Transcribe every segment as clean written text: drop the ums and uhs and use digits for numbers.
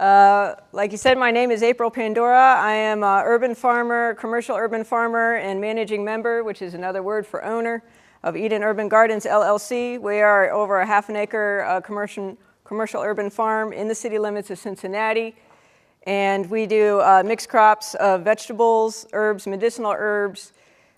Like you said, my name is April Pandora. I am an urban farmer, commercial urban farmer, and managing member, which is another word for owner, of Eden Urban Gardens, LLC. We are over a half an acre commercial urban farm in the city limits of Cincinnati. And we do mixed crops of vegetables, herbs, medicinal herbs,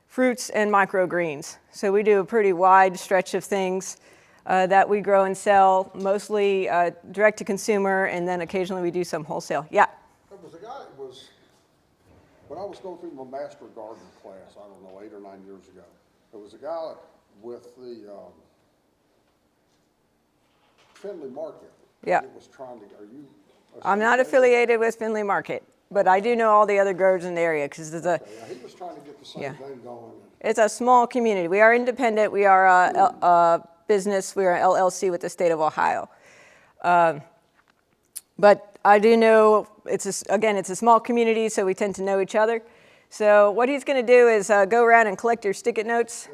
fruits, and microgreens. So we do a pretty wide stretch of things that we grow and sell, mostly direct to consumer, and then occasionally we do some wholesale. Yeah? There was a guy that was, when I was going through my master garden class, I don't know, 8 or 9 years ago, there was a guy with the Findlay Market. Yeah. He was trying to, are you? I'm not affiliated with Findlay Market, but I do know all the other growers in the area because there's a. Yeah, he was trying to get the same thing going. It's a small community. We are independent. We are a business. We are an LLC with the state of Ohio. But I do know it's a small community, so we tend to know each other. So what he's going to do is go around and collect your stick-it notes.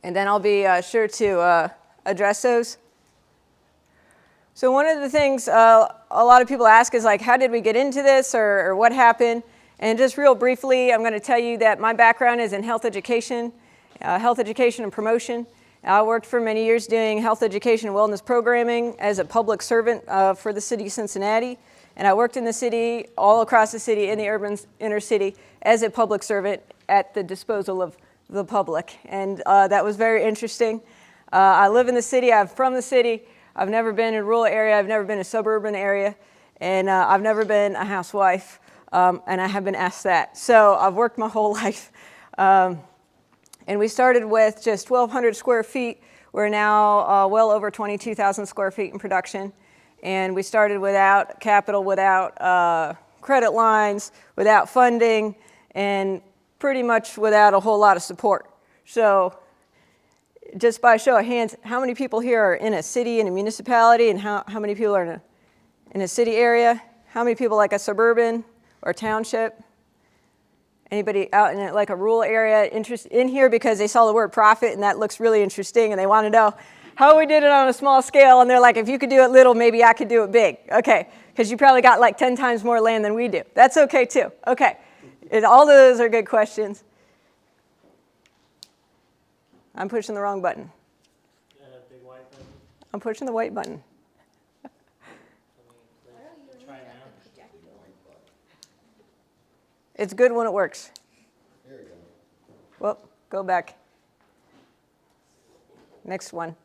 And then I'll be sure to address those. So one of the things a lot of people ask is like, how did we get into this, or what happened? And just real briefly, I'm going to tell you that my background is in health education and promotion. I worked for many years doing health education and wellness programming as a public servant for the city of Cincinnati. And I worked in the city, all across the city, in the urban inner city, as a public servant at the disposal of the public. And that was very interesting. I live in the city. I'm from the city. I've never been in a rural area. I've never been in a suburban area. And I've never been a housewife. And I have been asked that. So I've worked my whole life. And we started with just 1,200 square feet. We're now well over 22,000 square feet in production. And we started without capital, without credit lines, without funding, and pretty much without a whole lot of support. So just by show of hands, how many people here are in a city, in a municipality, and how many people are in a city area? How many people like a suburban or township? Anybody out in like a rural area interested in here because they saw the word profit and that looks really interesting and they want to know how we did it on a small scale, and they're like, if you could do it little, maybe I could do it big. Okay, because you probably got like 10 times more land than we do. That's okay too. Okay, all those are good questions. I'm pushing the wrong button. Big white button. I'm pushing the white button. Try now. It's good when it works. There you go. Well, go back. Next one.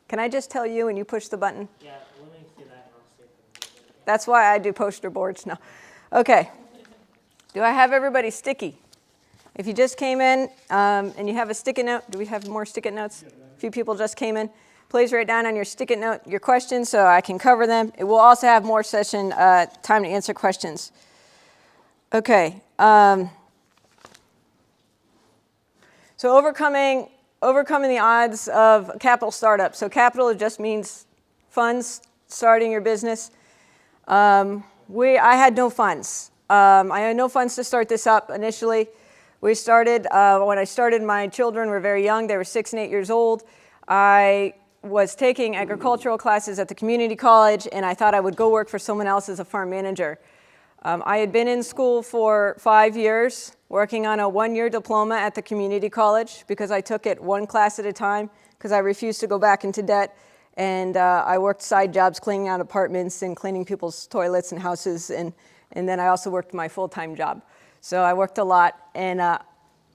Can I just tell you when you push the button? Yeah, let me see that and I'll see if That's why I do poster boards now. Okay. Do I have everybody sticky? If you just came in and you have a stick-it note, do we have more stick-it notes? A few people just came in. Please write down on your stick-it note your questions so I can cover them. It will also have more session time to answer questions. Okay. So overcoming the odds of capital startup. So capital just means funds starting your business. I had no funds. I had no funds to start this up initially. We started, when I started, my children were very young. They were 6 and 8 years old. I was taking agricultural classes at the community college, and I thought I would go work for someone else as a farm manager. I had been in school for 5 years, working on a 1-year diploma at the community college because I took it one class at a time because I refused to go back into debt. And I worked side jobs cleaning out apartments and cleaning people's toilets and houses. And then I also worked my full-time job. So I worked a lot, and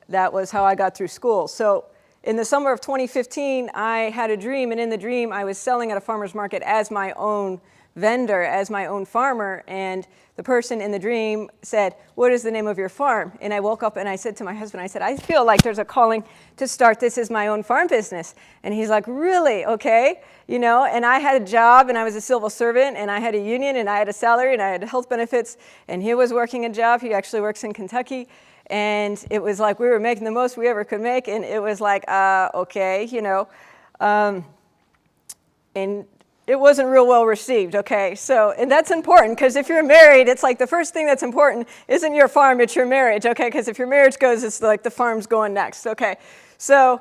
that was how I got through school. So in the summer of 2015, I had a dream, and in the dream, I was selling at a farmer's market as my own vendor, as my own farmer, and the person in the dream said, "What is the name of your farm?" And I woke up and I said to my husband, I said, "I feel like there's a calling to start this as my own farm business." And he's like, "Really? Okay." You know, and I had a job and I was a civil servant and I had a union and I had a salary and I had health benefits, and he was working a job. He actually works in Kentucky. And it was like we were making the most we ever could make, and it was like, okay, you know. And it wasn't real well received, okay? So, and that's important, because if you're married, it's like the first thing that's important isn't your farm, it's your marriage, okay? Because if your marriage goes, it's like the farm's going next, okay? So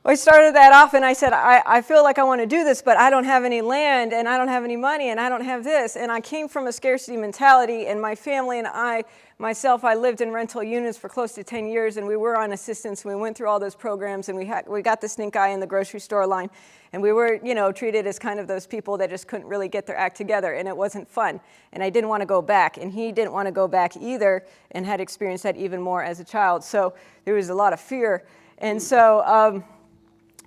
I started that off and I said, I feel like I want to do this, but I don't have any land and I don't have any money and I don't have this. And I came from a scarcity mentality, and my family and I lived in rental units for close to 10 years, and we were on assistance. We went through all those programs, and we got the stink eye in the grocery store line. And we were, treated as kind of those people that just couldn't really get their act together, and it wasn't fun. And I didn't want to go back, and he didn't want to go back either, and had experienced that even more as a child. So there was a lot of fear. And so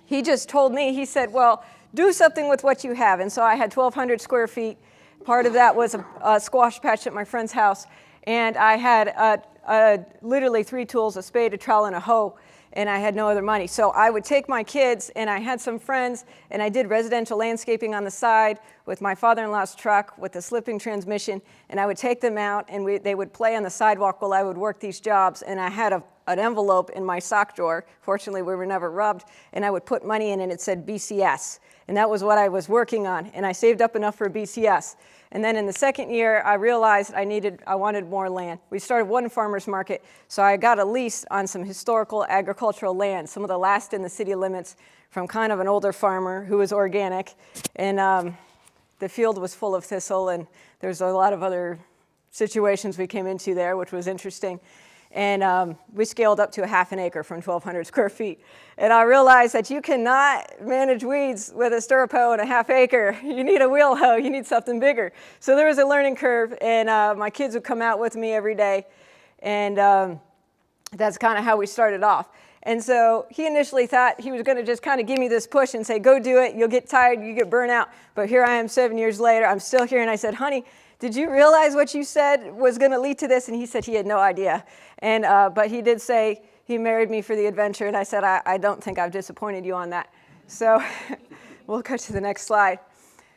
he just told me, he said, well, do something with what you have. And so I had 1,200 square feet. Part of that was a squash patch at my friend's house. And I had literally 3 tools, a spade, a trowel, and a hoe. And I had no other money. So I would take my kids, and I had some friends, and I did residential landscaping on the side with my father-in-law's truck with a slipping transmission. And I would take them out, and they would play on the sidewalk while I would work these jobs. And I had an envelope in my sock drawer. Fortunately, we were never robbed. And I would put money in, and it said BCS. And that was what I was working on. And I saved up enough for BCS. And then in the second year, I realized I wanted more land. We started one farmer's market, so I got a lease on some historical agricultural land, some of the last in the city limits, from kind of an older farmer who was organic. And the field was full of thistle, and there's a lot of other situations we came into there, which was interesting. And we scaled up to a half an acre from 1,200 square feet. And I realized that you cannot manage weeds with a stirrup hoe and a half acre. You need a wheel hoe, you need something bigger. So there was a learning curve, and my kids would come out with me every day. And that's kind of how we started off. And so he initially thought he was going to just kind of give me this push and say, go do it, you'll get tired, you get burnt out. But here I am 7 years later, I'm still here, and I said, honey, did you realize what you said was going to lead to this? And he said he had no idea. And but he did say he married me for the adventure, and I said, I don't think I've disappointed you on that. So we'll go to the next slide.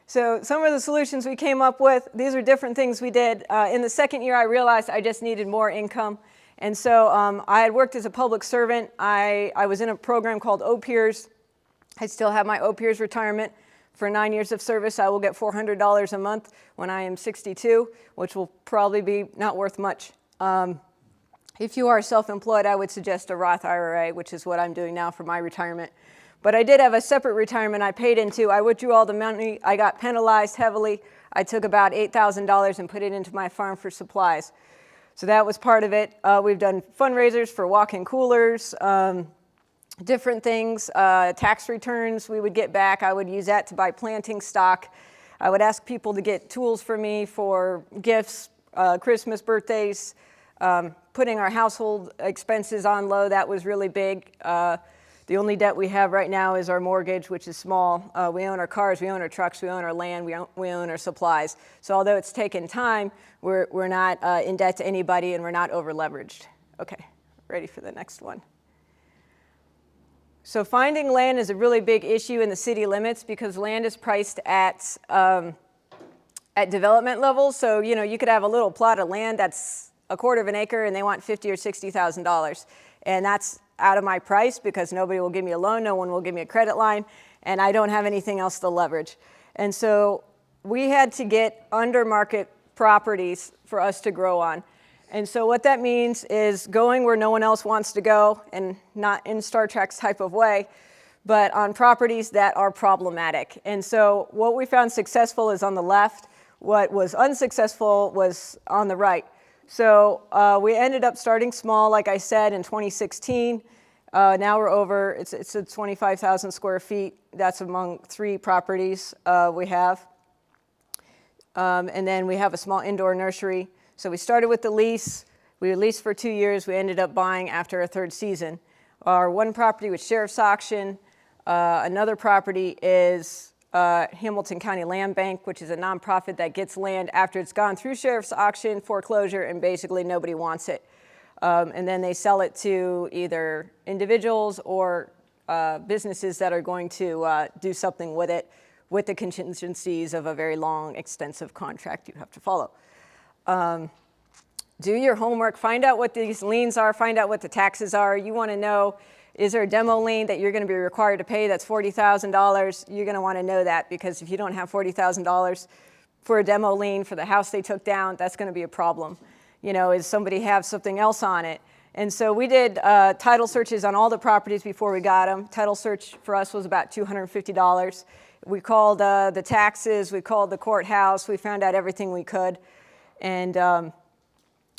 So some of the solutions we came up with, these are different things we did. In the second year, I realized I just needed more income. And so I had worked as a public servant. I was in a program called OPEERS. I still have my OPEERS retirement. For 9 years of service, I will get $400 a month when I am 62, which will probably be not worth much. If you are self-employed, I would suggest a Roth IRA, which is what I'm doing now for my retirement. But I did have a separate retirement I paid into. I withdrew all the money. I got penalized heavily. I took about $8,000 and put it into my farm for supplies. So that was part of it. We've done fundraisers for walk-in coolers, different things, tax returns we would get back. I would use that to buy planting stock. I would ask people to get tools for me for gifts, Christmas, birthdays, putting our household expenses on low. That was really big. The only debt we have right now is our mortgage, which is small. We own our cars, we own our trucks, we own our land, we own our supplies. So although it's taken time, we're not in debt to anybody, and we're not over leveraged. Okay, ready for the next one. So finding land is a really big issue in the city limits because land is priced at development levels. So you could have a little plot of land that's a quarter of an acre, and they want $50,000 or $60,000, and that's out of my price because nobody will give me a loan, no one will give me a credit line, and I don't have anything else to leverage. And so we had to get under market properties for us to grow on. And so what that means is going where no one else wants to go, and not in Star Trek type of way, but on properties that are problematic. And so what we found successful is on the left. What was unsuccessful was on the right. So we ended up starting small, like I said, in 2016. Now we're over, it's at 25,000 square feet. That's among 3 properties we have. And then we have a small indoor nursery. So we started with the lease. We leased for 2 years. We ended up buying after a 3rd season. Our one property was sheriff's auction. Another property is Hamilton County Land Bank, which is a nonprofit that gets land after it's gone through sheriff's auction, foreclosure, and basically nobody wants it. And then they sell it to either individuals or businesses that are going to do something with it, with the contingencies of a very long, extensive contract you have to follow. Do your homework, find out what these liens are, find out what the taxes are. You want to know, is there a demo lien that you're going to be required to pay that's $40,000? You're going to want to know that, because if you don't have $40,000 for a demo lien for the house they took down, that's going to be a problem. Is somebody have something else on it? And so we did title searches on all the properties before we got them. Title search for us was about $250. We called the taxes, we called the courthouse, we found out everything we could, and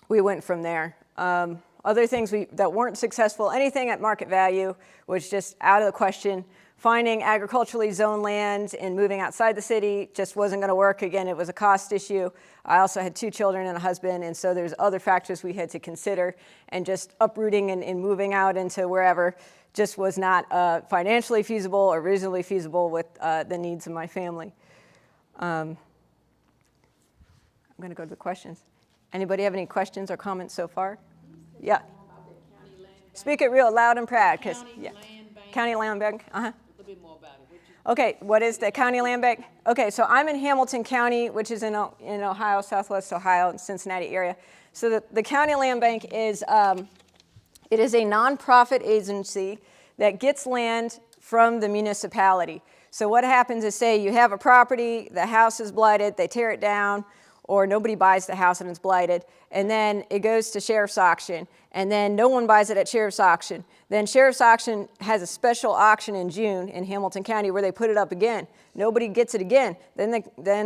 we went from there. Other things that weren't successful, anything at market value was just out of the question. Finding agriculturally zoned land and moving outside the city just wasn't going to work. Again, it was a cost issue. I also had 2 children and a husband, and so there's other factors we had to consider, and just uprooting and moving out into wherever just was not financially feasible or reasonably feasible with the needs of my family. I'm going to go to the questions. Anybody have any questions or comments so far? Yeah. Speak it real loud and proud, because County Land Bank. Uh-huh. Okay, what is the County Land Bank? Okay, so I'm in Hamilton County, which is in Ohio, Southwest Ohio, and Cincinnati area. So the County Land Bank is it is a nonprofit agency that gets land from the municipality. So what happens is, say you have a property, the house is blighted, they tear it down, or nobody buys the house and it's blighted, and then it goes to sheriff's auction, and then no one buys it at sheriff's auction. Then sheriff's auction has a special auction in June in Hamilton County where they put it up again. Nobody gets it again. Then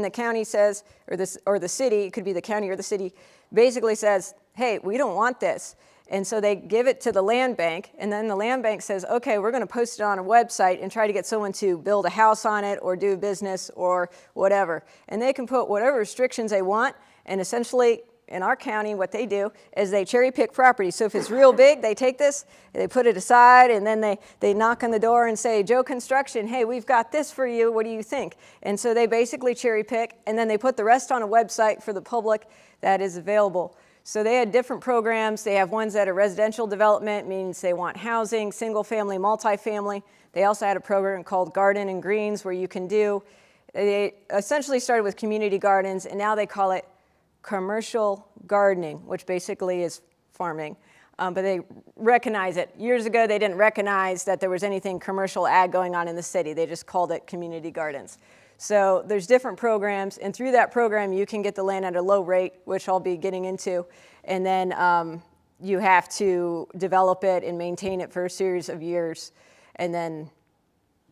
the county says, or the city, it could be the county or the city, basically says, hey, we don't want this. And so they give it to the land bank, and then the land bank says, okay, we're going to post it on a website and try to get someone to build a house on it or do business or whatever. And they can put whatever restrictions they want, and essentially in our county what they do is they cherry pick property. So if it's real big, they take this, they put it aside, and then they knock on the door and say, Joe Construction, hey, we've got this for you, what do you think? And so they basically cherry pick, and then they put the rest on a website for the public that is available. So they had different programs. They have ones that are residential development, means they want housing, single family, multifamily. They also had a program called Garden and Greens where you can do, they essentially started with community gardens, and now they call it commercial gardening, which basically is farming. But they recognize it. Years ago, they didn't recognize that there was anything commercial ag going on in the city. They just called it community gardens. So there's different programs, and through that program, you can get the land at a low rate, which I'll be getting into, and then you have to develop it and maintain it for a series of years, and then,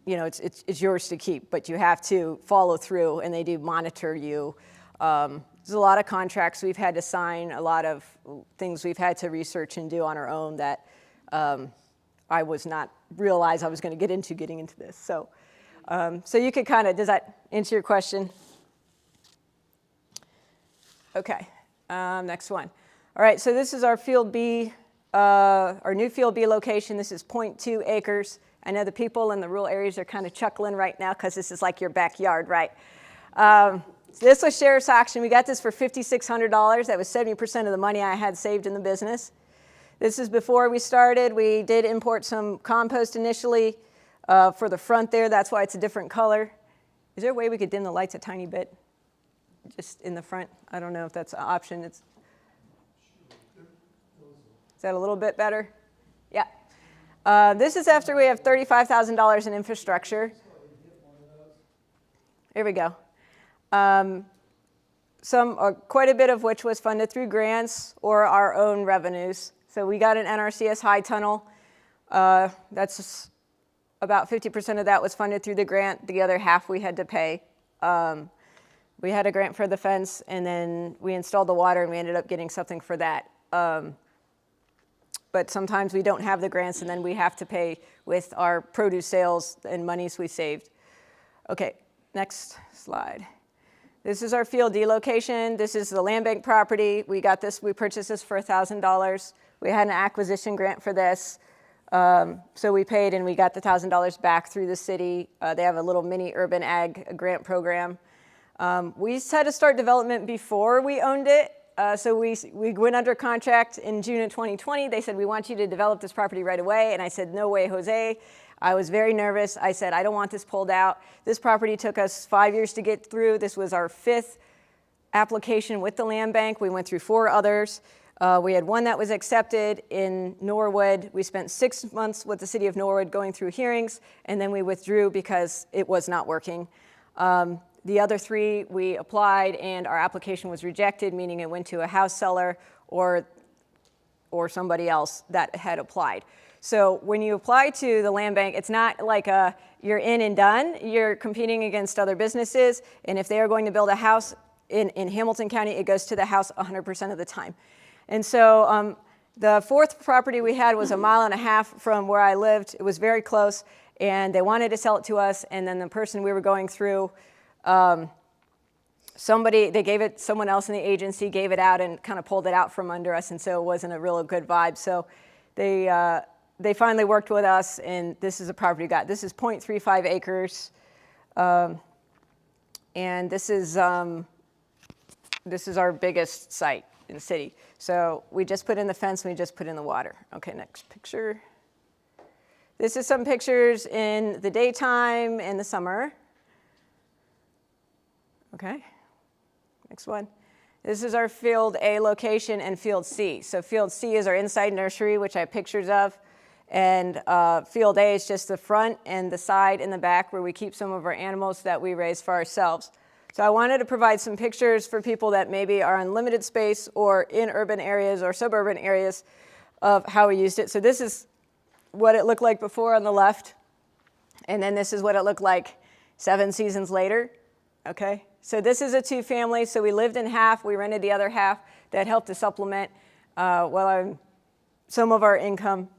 you know, it's yours to keep, but you have to follow through, and they do monitor you. There's a lot of contracts we've had to sign, a lot of things we've had to research and do on our own that I was not realize I was going to get into getting into this. So you could kind of, does that answer your question? Okay, next one. All right, so this is our Field B, our new Field B location. This is 0.2 acres. I know the people in the rural areas are kind of chuckling right now because this is like your backyard, right? So this was sheriff's auction. We got this for $5,600. That was 70% of the money I had saved in the business. This is before we started. We did import some compost initially. For the front there, that's why it's a different color. Is there a way we could dim the lights a tiny bit? Just in the front? I don't know if that's an option. Is that a little bit better? Yeah. This is after we have $35,000 in infrastructure. Here we go. Quite a bit of which was funded through grants or our own revenues. So we got an NRCS high tunnel. That's about 50% of that was funded through the grant. The other half we had to pay. We had a grant for the fence, and then we installed the water, and we ended up getting something for that. But sometimes we don't have the grants, and then we have to pay with our produce sales and monies we saved. Okay, next slide. This is our Field D location. This is the land bank property. We got this, we purchased this for $1,000. We had an acquisition grant for this. So we paid and we got the $1,000 back through the city. They have a little mini urban ag grant program. We had to start development before we owned it. So we went under contract in June of 2020. They said, we want you to develop this property right away. And I said, no way, Jose. I was very nervous. I said, I don't want this pulled out. This property took us 5 years to get through. This was our 5th application with the land bank. We went through 4 others. We had one that was accepted in Norwood. We spent 6 months with the city of Norwood going through hearings, and then we withdrew because it was not working. The other 3, we applied, and our application was rejected, meaning it went to a house seller or or somebody else that had applied. So when you apply to the land bank, it's not like you're in and done. You're competing against other businesses, and if they are going to build a house in Hamilton County, it goes to the house 100% of the time. And so the fourth property we had was 1.5 miles from where I lived. It was very close, and they wanted to sell it to us, and then the person we were going through, they gave it, someone else in the agency gave it out and kind of pulled it out from under us, and so it wasn't a real good vibe. So they finally worked with us, and this is a property we got. This is 0.35 acres, and this is our biggest site in the city. So we just put in the fence, and we just put in the water. Okay, next picture. This is some pictures in the daytime and the summer. Okay, next one. This is our Field A location and Field C. So Field C is our inside nursery, which I have pictures of. And Field A is just the front and the side and the back where we keep some of our animals that we raise for ourselves. So I wanted to provide some pictures for people that maybe are on limited space or in urban areas or suburban areas of how we used it. So this is what it looked like before on the left. And then this is what it looked like 7 seasons later. Okay, so this is a 2-family. So we lived in half, we rented the other half. That helped to supplement some of our income.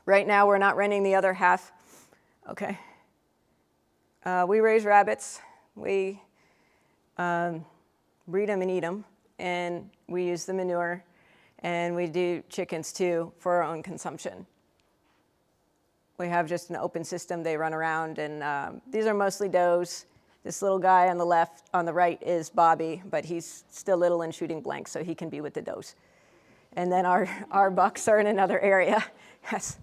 Right now we're not renting the other half. Okay. We raise rabbits. We breed them and eat them, and we use the manure, and we do chickens too for our own consumption. We have just an open system. They run around, and these are mostly does. This little guy on the right is Bobby, but he's still little and shooting blanks, so he can be with the does. And then our bucks are in another area. Yes.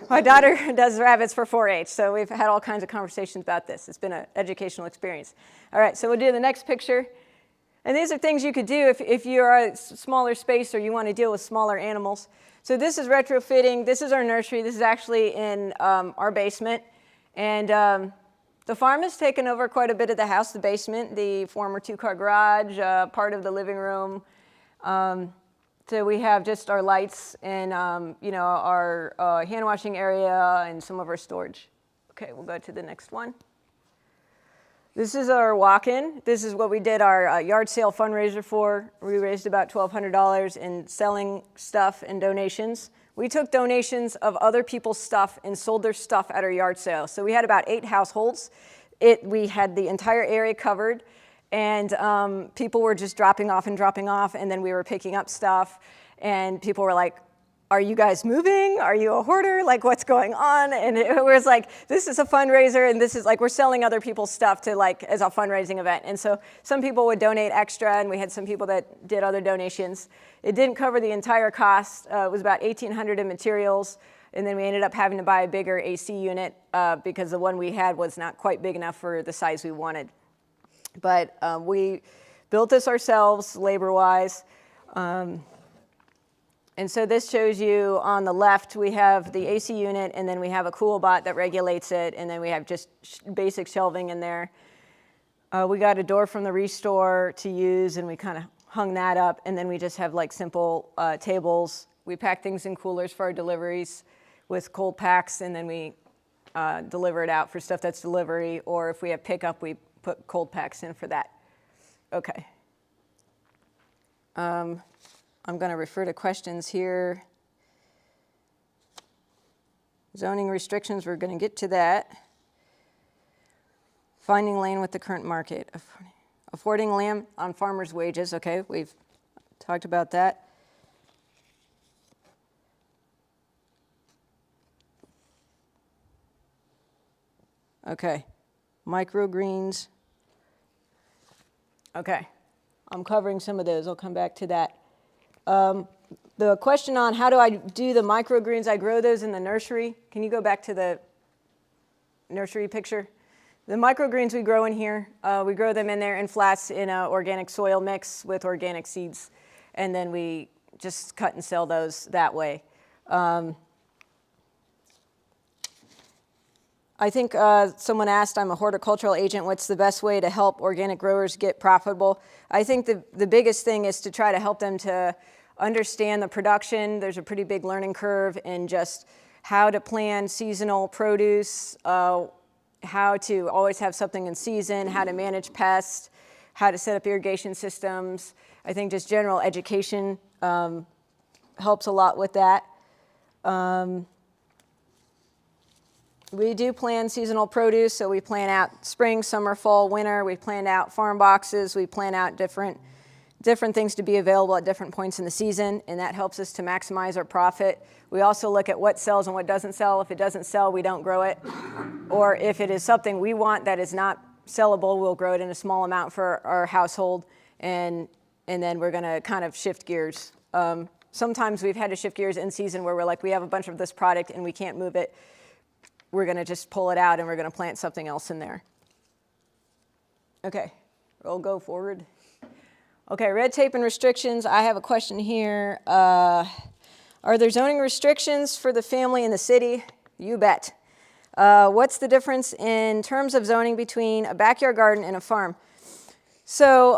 My daughter does rabbits for 4-H, so we've had all kinds of conversations about this. It's been an educational experience. All right, so we'll do the next picture. And these are things you could do if you're a smaller space or you want to deal with smaller animals. So this is retrofitting. This is our nursery. This is actually in our basement. And the farm has taken over quite a bit of the house, the basement, the former 2-car garage, part of the living room. So we have just our lights and our hand washing area and some of our storage. Okay, we'll go to the next one. This is our walk-in. This is what we did our yard sale fundraiser for. We raised about $1,200 in selling stuff and donations. We took donations of other people's stuff and sold their stuff at our yard sale. So we had about 8 households. We had the entire area covered. And people were just dropping off, and then we were picking up stuff. And people were like, are you guys moving? Are you a hoarder? Like, what's going on? And it was like, this is a fundraiser, and this is like, we're selling other people's stuff to as a fundraising event. And so some people would donate extra, and we had some people that did other donations. It didn't cover the entire cost. It was about $1,800 in materials. And then we ended up having to buy a bigger AC unit because the one we had was not quite big enough for the size we wanted. But we built this ourselves, labor-wise. And so this shows you on the left, we have the AC unit, and then we have a CoolBot that regulates it, and then we have just basic shelving in there. We got a door from the Restore to use, and we kind of hung that up, and then we just have simple tables. We pack things in coolers for our deliveries with cold packs, and then we deliver it out for stuff that's delivery, or if we have pickup, we put cold packs in for that. Okay. I'm going to refer to questions here. Zoning restrictions, we're going to get to that. Finding land with the current market. Affording land on farmers' wages. Okay, we've talked about that. Okay, microgreens. Okay, I'm covering some of those. I'll come back to that. The question on how do I do the microgreens, I grow those in the nursery. Can you go back to the nursery picture? The microgreens we grow in here, we grow them in there in flats in an organic soil mix with organic seeds. And then we just cut and sell those that way. I think someone asked, I'm a horticultural agent, what's the best way to help organic growers get profitable? I think the biggest thing is to try to help them to understand the production. There's a pretty big learning curve in just how to plan seasonal produce, how to always have something in season, how to manage pests, how to set up irrigation systems. I think just general education helps a lot with that. We do plan seasonal produce, so we plan out spring, summer, fall, winter. We plan out farm boxes. We plan out different things to be available at different points in the season, and that helps us to maximize our profit. We also look at what sells and what doesn't sell. If it doesn't sell, we don't grow it. Or if it is something we want that is not sellable, we'll grow it in a small amount for our household, and then we're going to kind of shift gears. Sometimes we've had to shift gears in season where we're like, we have a bunch of this product and we can't move it. We're going to just pull it out and we're going to plant something else in there. Okay, we'll go forward. Okay, red tape and restrictions. I have a question here. Are there zoning restrictions for the family in the city? You bet. What's the difference in terms of zoning between a backyard garden and a farm? So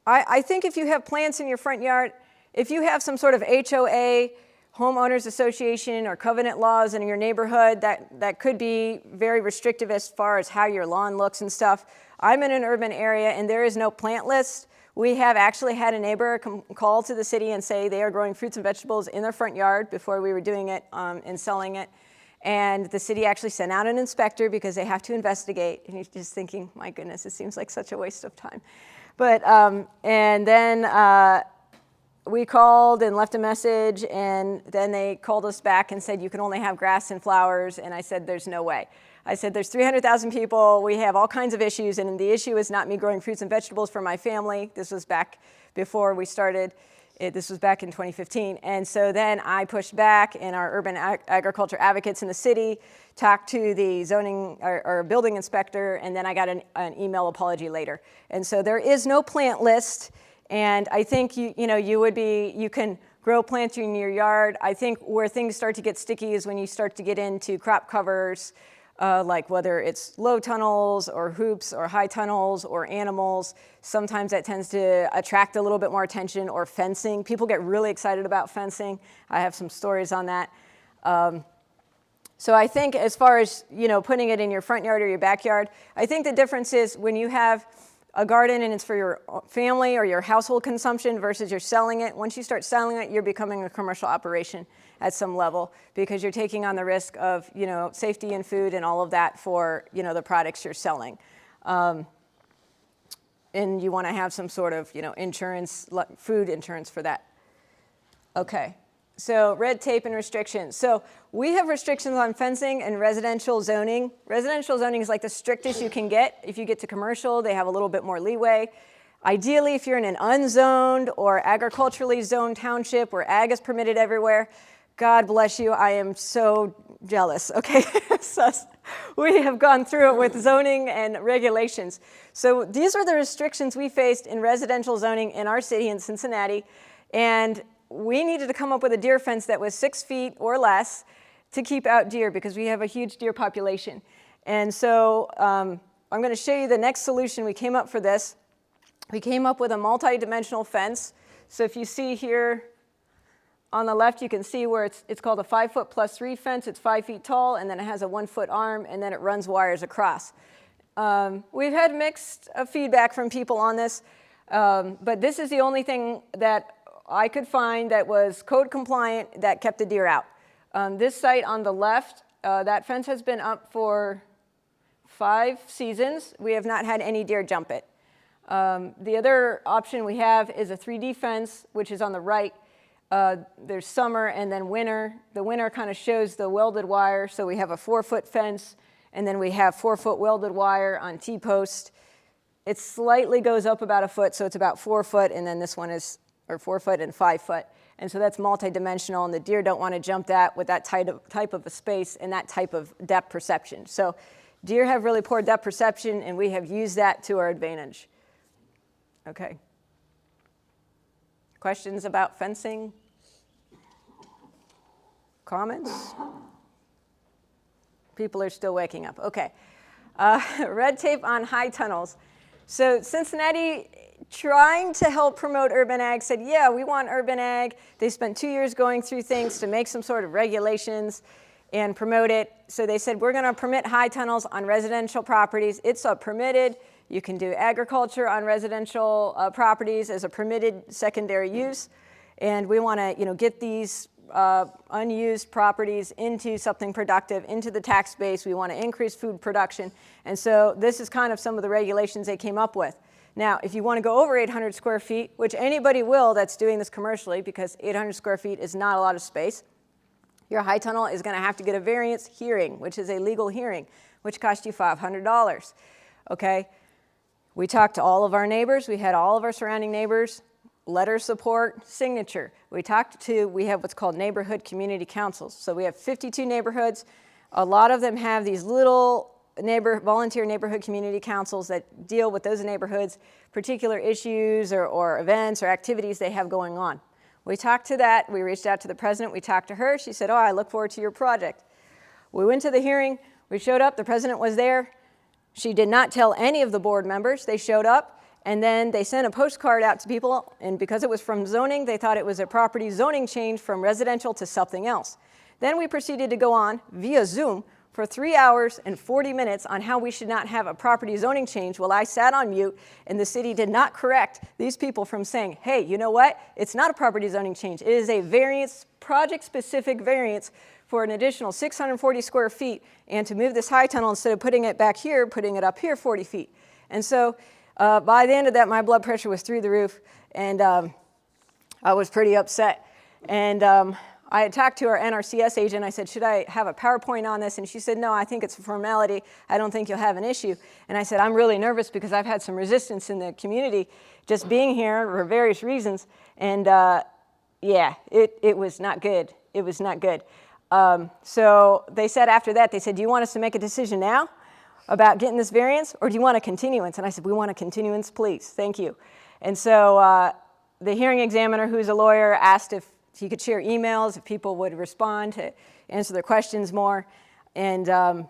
I think if you have plants in your front yard, if you have some sort of HOA, homeowners association, or covenant laws in your neighborhood, that could be very restrictive as far as how your lawn looks and stuff. I'm in an urban area and there is no plant list. We have actually had a neighbor call to the city and say they are growing fruits and vegetables in their front yard before we were doing it and selling it. And the city actually sent out an inspector because they have to investigate. And you're just thinking, my goodness, it seems like such a waste of time. But, and then we called and left a message, and then they called us back and said, you can only have grass and flowers. And I said, there's no way. I said, there's 300,000 people. We have all kinds of issues. And the issue is not me growing fruits and vegetables for my family. This was back before we started. This was back in 2015. And so then I pushed back, and our urban agriculture advocates in the city talked to the zoning or building inspector, and then I got an email apology later. And so there is no plant list. And I think you can grow plants in your yard. I think where things start to get sticky is when you start to get into crop covers, like whether it's low tunnels or hoops or high tunnels or animals. Sometimes that tends to attract a little bit more attention, or fencing. People get really excited about fencing. I have some stories on that. So I think as far as putting it in your front yard or your backyard, I think the difference is when you have a garden and it's for your family or your household consumption versus you're selling it. Once you start selling it, you're becoming a commercial operation at some level because you're taking on the risk of safety and food and all of that for the products you're selling. And you want to have some sort of insurance, food insurance for that. Okay. So red tape and restrictions. So we have restrictions on fencing and residential zoning. Residential zoning is like the strictest you can get. If you get to commercial, they have a little bit more leeway. Ideally, if you're in an unzoned or agriculturally zoned township where ag is permitted everywhere, God bless you, I am so jealous, okay? So we have gone through it with zoning and regulations. So these are the restrictions we faced in residential zoning in our city in Cincinnati. And we needed to come up with a deer fence that was 6 feet or less to keep out deer because we have a huge deer population. And so I'm going to show you the next solution we came up for this. We came up with a multi-dimensional fence. So if you see here on the left, you can see where it's called a 5'+3" fence. It's 5 feet tall, and then it has a 1 foot arm, and then it runs wires across. We've had mixed feedback from people on this, but this is the only thing that I could find that was code compliant that kept the deer out. This site on the left, that fence has been up for 5 seasons. We have not had any deer jump it. The other option we have is a 3D fence, which is on the right. There's summer and then winter. The winter kind of shows the welded wire, so we have a 4-foot fence, and then we have 4-foot welded wire on T-post. It slightly goes up about a foot, so it's about 4 foot, and then this one is 4 foot and 5 foot. And so that's multi-dimensional, and the deer don't want to jump that with that type of a space and that type of depth perception. So deer have really poor depth perception, and we have used that to our advantage. Okay. Questions about fencing? Comments? People are still waking up. Okay. Red tape on high tunnels. So Cincinnati, trying to help promote urban ag, said, yeah, we want urban ag. They spent 2 years going through things to make some sort of regulations and promote it. So they said, we're going to permit high tunnels on residential properties. It's permitted. You can do agriculture on residential properties as a permitted secondary use. And we want to, get these unused properties into something productive, into the tax base. We want to increase food production. And so this is kind of some of the regulations they came up with. Now, if you want to go over 800 square feet, which anybody will that's doing this commercially, because 800 square feet is not a lot of space, your high tunnel is going to have to get a variance hearing, which is a legal hearing, which costs you $500. Okay? We talked to all of our neighbors. We had all of our surrounding neighbors, letter support, signature. We have what's called neighborhood community councils. So we have 52 neighborhoods. A lot of them have these little volunteer neighborhood community councils that deal with those neighborhoods, particular issues or events or activities they have going on. We talked to that. We reached out to the president. We talked to her. She said, oh, I look forward to your project. We went to the hearing. We showed up. The president was there. She did not tell any of the board members. They showed up, and then they sent a postcard out to people, and because it was from zoning, they thought it was a property zoning change from residential to something else. Then we proceeded to go on via Zoom for 3 hours and 40 minutes on how we should not have a property zoning change while I sat on mute, and the city did not correct these people from saying, hey, you know what? It's not a property zoning change. It is a variance, project-specific variance for an additional 640 square feet, and to move this high tunnel, instead of putting it back here, putting it up here 40 feet. And so by the end of that, my blood pressure was through the roof, and I was pretty upset. And I had talked to our NRCS agent. I said, should I have a PowerPoint on this? And she said, no, I think it's a formality. I don't think you'll have an issue. And I said, I'm really nervous because I've had some resistance in the community just being here for various reasons. And yeah, it was not good. It was not good. So they said after that, they said, do you want us to make a decision now about getting this variance, or do you want a continuance? And I said, we want a continuance, please. Thank you. And so the hearing examiner, who's a lawyer, asked if he could share emails, if people would respond to answer their questions more. And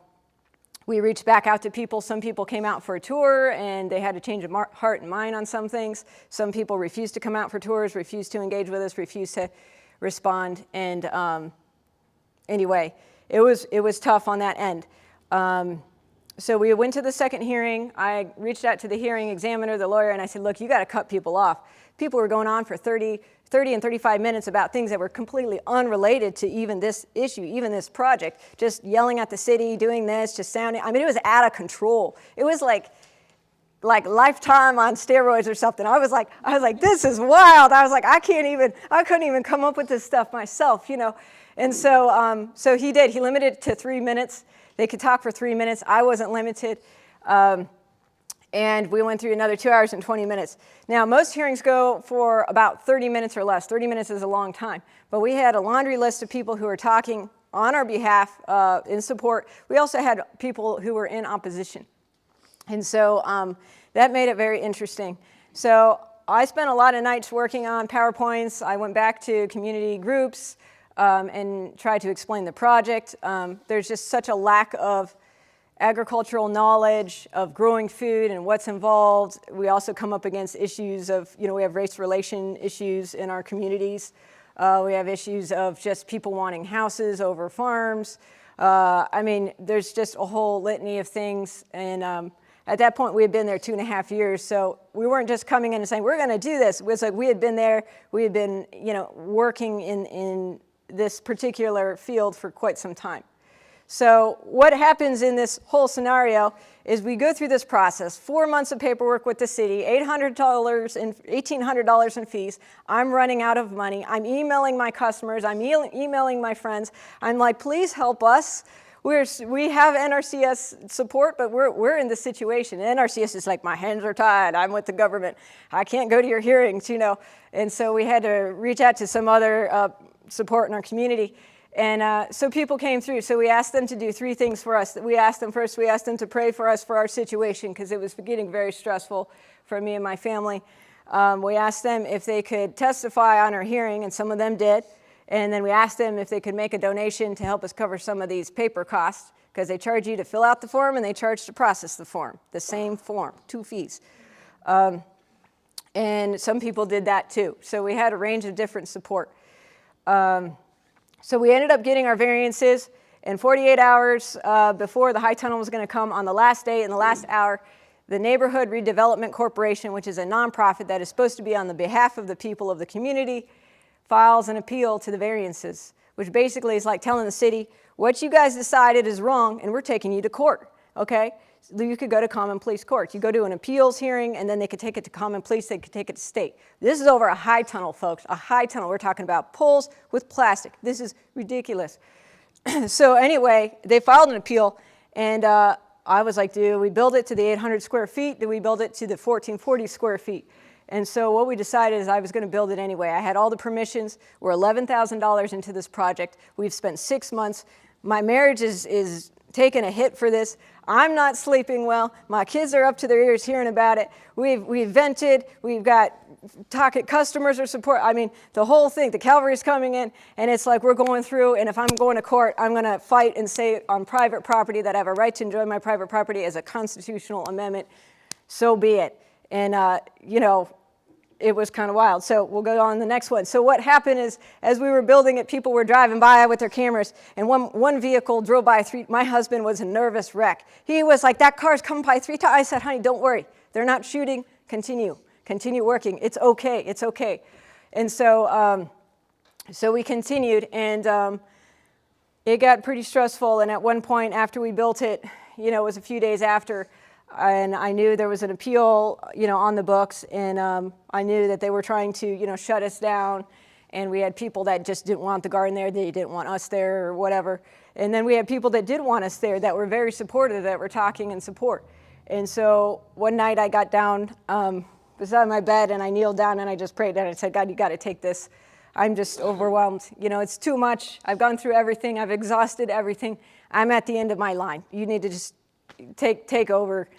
we reached back out to people. Some people came out for a tour, and they had to change of heart and mind on some things. Some people refused to come out for tours, refused to engage with us, refused to respond. And anyway, it was tough on that end. So we went to the second hearing. I reached out to the hearing examiner, the lawyer, and I said, look, you got to cut people off. People were going on for 30 and 35 minutes about things that were completely unrelated to even this issue, even this project, just yelling at the city, doing this, just sounding, I mean, it was out of control. It was like Lifetime on steroids or something. I was like, this is wild. I was like, I couldn't even come up with this stuff myself, And so, so he did. He limited it to 3 minutes. They could talk for 3 minutes. I wasn't limited. And we went through another 2 hours and 20 minutes. Now, most hearings go for about 30 minutes or less. 30 minutes is a long time. But we had a laundry list of people who were talking on our behalf in support. We also had people who were in opposition. And so that made it very interesting. So I spent a lot of nights working on PowerPoints. I went back to community groups and tried to explain the project. There's just such a lack of agricultural knowledge of growing food and what's involved. We also come up against issues of, we have race relation issues in our communities. We have issues of just people wanting houses over farms. I mean, there's just a whole litany of things. And at that point, we had been there 2.5 years. So we weren't just coming in and saying, we're going to do this. It was like we had been there. We had been, working in this particular field for quite some time. So what happens in this whole scenario is we go through this process, 4 months of paperwork with the city, $800 and $1,800 in fees. I'm running out of money. I'm emailing my customers. I'm emailing my friends. I'm like, please help us. We have NRCS support, but we're in this situation. NRCS is like, my hands are tied. I'm with the government. I can't go to your hearings, And so we had to reach out to some other support in our community. And so people came through. So we asked them to do 3 things for us. We asked them to pray for us for our situation, because it was getting very stressful for me and my family. We asked them if they could testify on our hearing, and some of them did. And then we asked them if they could make a donation to help us cover some of these paper costs, because they charge you to fill out the form and they charge to process the form, the same form, 2 fees. And some people did that too. So we had a range of different support. So we ended up getting our variances, and 48 hours before the high tunnel was going to come, on the last day, in the last hour, the Neighborhood Redevelopment Corporation, which is a nonprofit that is supposed to be on the behalf of the people of the community, files an appeal to the variances, which basically is like telling the city, what you guys decided is wrong, and we're taking you to court, okay? So you could go to common pleas court. You go to an appeals hearing, and then they could take it to common pleas, they could take it to state. This is over a high tunnel, folks, a high tunnel. We're talking about poles with plastic. This is ridiculous. So anyway, they filed an appeal, and I was like, do we build it to the 800 square feet? Do we build it to the 1440 square feet? And so what we decided is I was going to build it anyway. I had all the permissions. We're $11,000 into this project. We've spent 6 months. My marriage is taking a hit for this. I'm not sleeping well. My kids are up to their ears hearing about it. We've vented. We've got customers are support. I mean, the whole thing, the cavalry's coming in, and it's like we're going through, and if I'm going to court, I'm going to fight and say on private property that I have a right to enjoy my private property as a constitutional amendment. So be it. And, you know, it was kind of wild. So we'll go on to the next one. So what happened is, as we were building it, people were driving by with their cameras, and one vehicle drove by my husband was a nervous wreck. He was like, that car's come by 3 times. I said, honey, don't worry. They're not shooting. Continue working. It's okay. It's okay. And so, so we continued, and it got pretty stressful. And at one point after we built it, you know, it was a few days after, and I knew there was an appeal, you know, on the books, and I knew that they were trying to, you know, shut us down, and we had people that just didn't want the garden there, they didn't want us there or whatever, and then we had people that did want us there that were very supportive, that were talking in support. And so one night I got down beside my bed, and I kneeled down and I just prayed, and I said, God, you got to take this. I'm just overwhelmed. You know, it's too much. I've gone through everything. I've exhausted everything. I'm at the end of my line. You need to just take over.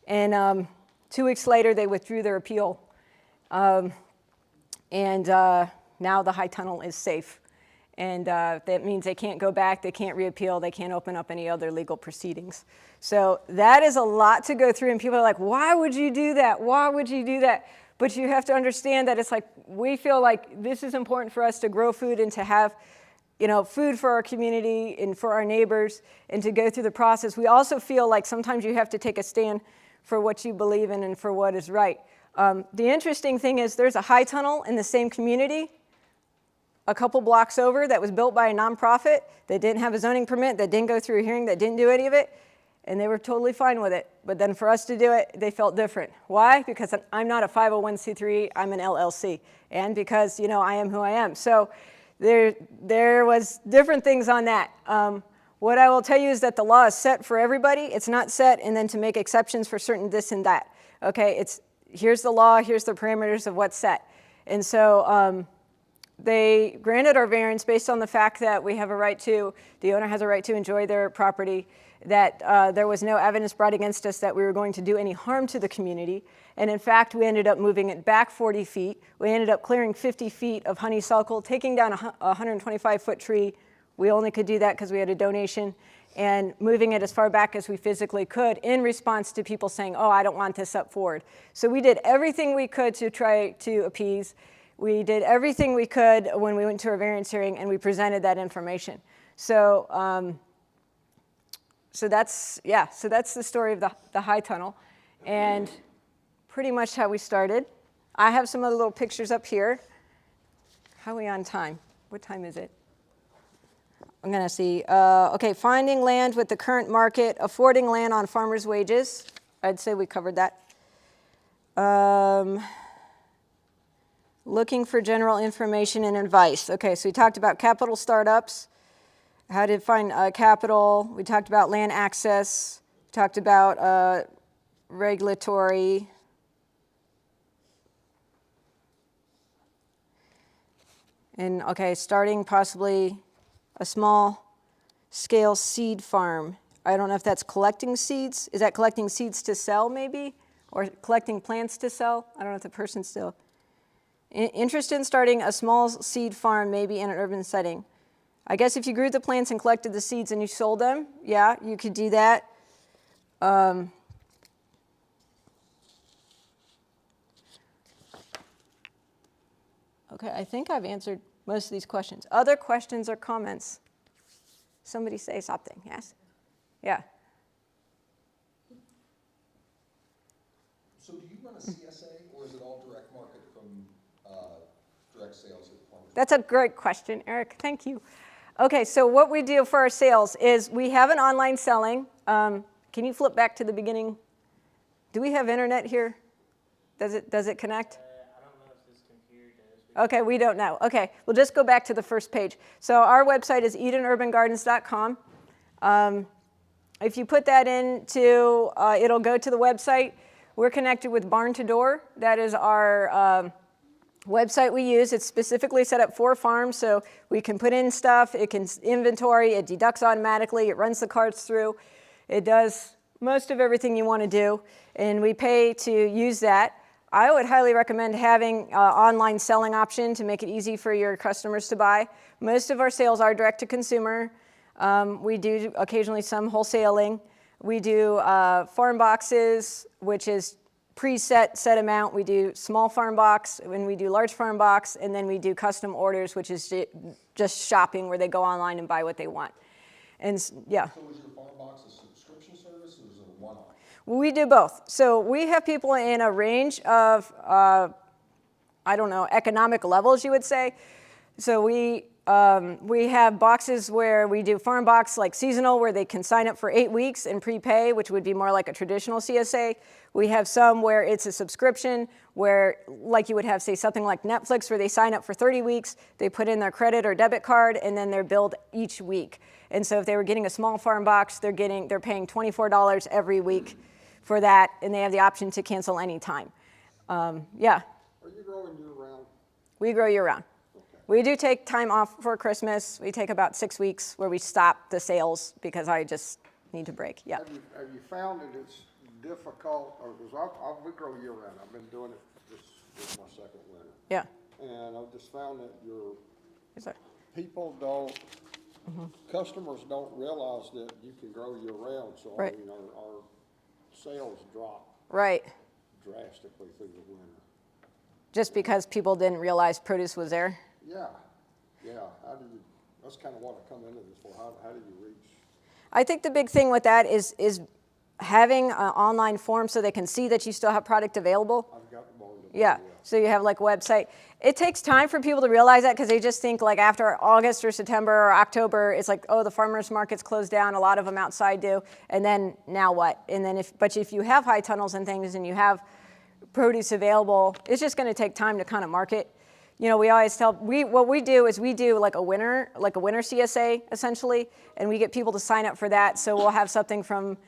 And 2 weeks later, they withdrew their appeal. And now the high tunnel is safe. And that means they can't go back, they can't reappeal, they can't open up any other legal proceedings. So that is a lot to go through, and people are like, why would you do that? Why would you do that? But you have to understand that it's like, we feel like this is important for us to grow food and to have, you know, food for our community and for our neighbors, and to go through the process. We also feel like sometimes you have to take a stand for what you believe in and for what is right. The interesting thing is there's a high tunnel in the same community a couple blocks over that was built by a nonprofit that didn't have a zoning permit, that didn't go through a hearing, that didn't do any of it, and they were totally fine with it. But then for us to do it, they felt different. Why? Because I'm not a 501c3, I'm an LLC, and because, you know, I am who I am. So there was different things on that. What I will tell you is that the law is set for everybody. It's not set and then to make exceptions for certain this and that. Okay, it's here's the law, here's the parameters of what's set. And so they granted our variance based on the fact that we have a right to, the owner has a right to enjoy their property, that there was no evidence brought against us that we were going to do any harm to the community. And in fact, we ended up moving it back 40 feet. We ended up clearing 50 feet of honeysuckle, taking down a 125-foot tree. We only could do that because we had a donation, and moving it as far back as we physically could in response to people saying, oh, I don't want this up forward. So we did everything we could to try to appease. We did everything we could when we went to our variance hearing, and we presented that information. So, so that's the story of the high tunnel, and pretty much how we started. I have some other little pictures up here. How are we on time? What time is it? I'm going to see. Okay, finding land with the current market, affording land on farmers' wages. I'd say we covered that. Looking for general information and advice. Okay, so we talked about capital startups, how to find capital. We talked about land access. We talked about regulatory. And okay, starting possibly a small scale seed farm. I don't know if that's collecting seeds. Is that collecting seeds to sell maybe? Or collecting plants to sell? I don't know if the person's still interested in starting a small seed farm, maybe in an urban setting. I guess if you grew the plants and collected the seeds and you sold them, yeah, you could do that. Okay, I think I've answered most of these questions. Other questions or comments? Somebody say something, yes? Yeah. So do you run a CSA, or is it all direct market from direct sales at farmers? That's a great question, Eric. Thank you. Okay, so what we do for our sales is we have an online selling. Can you flip back to the beginning? Do we have internet here? Does it connect? I don't know if this computer does. Okay, we don't know. Okay, we'll just go back to the first page. So our website is EdenUrbanGardens.com. If you put that into, it'll go to the website. We're connected with Barn to Door. That is our website we use. It's specifically set up for farms, so we can put in stuff, it can inventory, it deducts automatically, it runs the carts through. It does most of everything you want to do, and we pay to use that. I would highly recommend having an online selling option to make it easy for your customers to buy. Most of our sales are direct to consumer. We do occasionally some wholesaling. We do farm boxes, which is preset set amount. We do small farm box, and we do large farm box, and then we do custom orders, which is just shopping where they go online and buy what they want. And yeah. So is your farm box a subscription service, or is it a one-off? We do both. So we have people in a range of, I don't know, economic levels, you would say. So we have boxes where we do farm box, like seasonal, where they can sign up for 8 weeks and prepay, which would be more like a traditional CSA. We have some where it's a subscription, where like you would have, say, something like Netflix, where they sign up for 30 weeks, they put in their credit or debit card, and then they're billed each week. And so if they were getting a small farm box, they're paying $24 every week for that, and they have the option to cancel anytime. Yeah. Are you growing year-round? We grow year-round. Okay. We do take time off for Christmas. We take about 6 weeks where we stop the sales because I just need to break. Yeah. Have you found that it's difficult, or because we grow year-round. I've been doing it, this is my second winter. Yeah. And I've just found that Yes, sir. people don't, customers don't realize that you can grow year-round. So, Right. I mean, our sales drop Right. drastically through the winter. Just because people didn't realize produce was there. Yeah, how do you, that's kind of what I come into this for, how do you reach? I think the big thing with that is having an online form so they can see that you still have product available. I've got more than. Yeah, so you have like a website. It takes time for people to realize that because they just think like after August or September or October, it's like, oh, the farmers market's closed down, a lot of them outside do, and then now what? And then if you have high tunnels and things and you have produce available, it's just gonna take time to kind of market. You know, we always tell, what we do is we do like a winter CSA essentially, and we get people to sign up for that. So we'll have something from,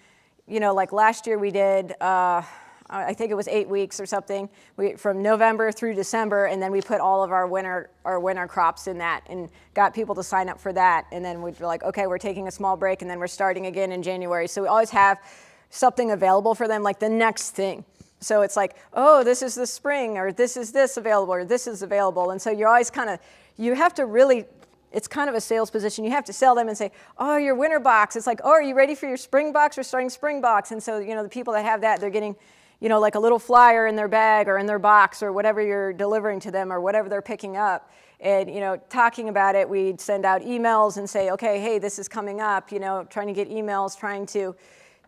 you know, like last year we did, I think it was 8 weeks or something, from November through December, and then we put all of our winter crops in that and got people to sign up for that. And then we're like, okay, we're taking a small break and then we're starting again in January. So we always have something available for them, like the next thing. So it's like, oh, this is the spring, or this is this available, or this is available. And so you're always kind of, you have to really, it's kind of a sales position. You have to sell them and say, oh, your winter box. It's like, oh, are you ready for your spring box? We're starting spring box. And so, you know, the people that have that, they're getting, you know, like a little flyer in their bag or in their box or whatever you're delivering to them or whatever they're picking up. And, you know, talking about it, we'd send out emails and say, okay, hey, this is coming up, you know, trying to get emails, trying to,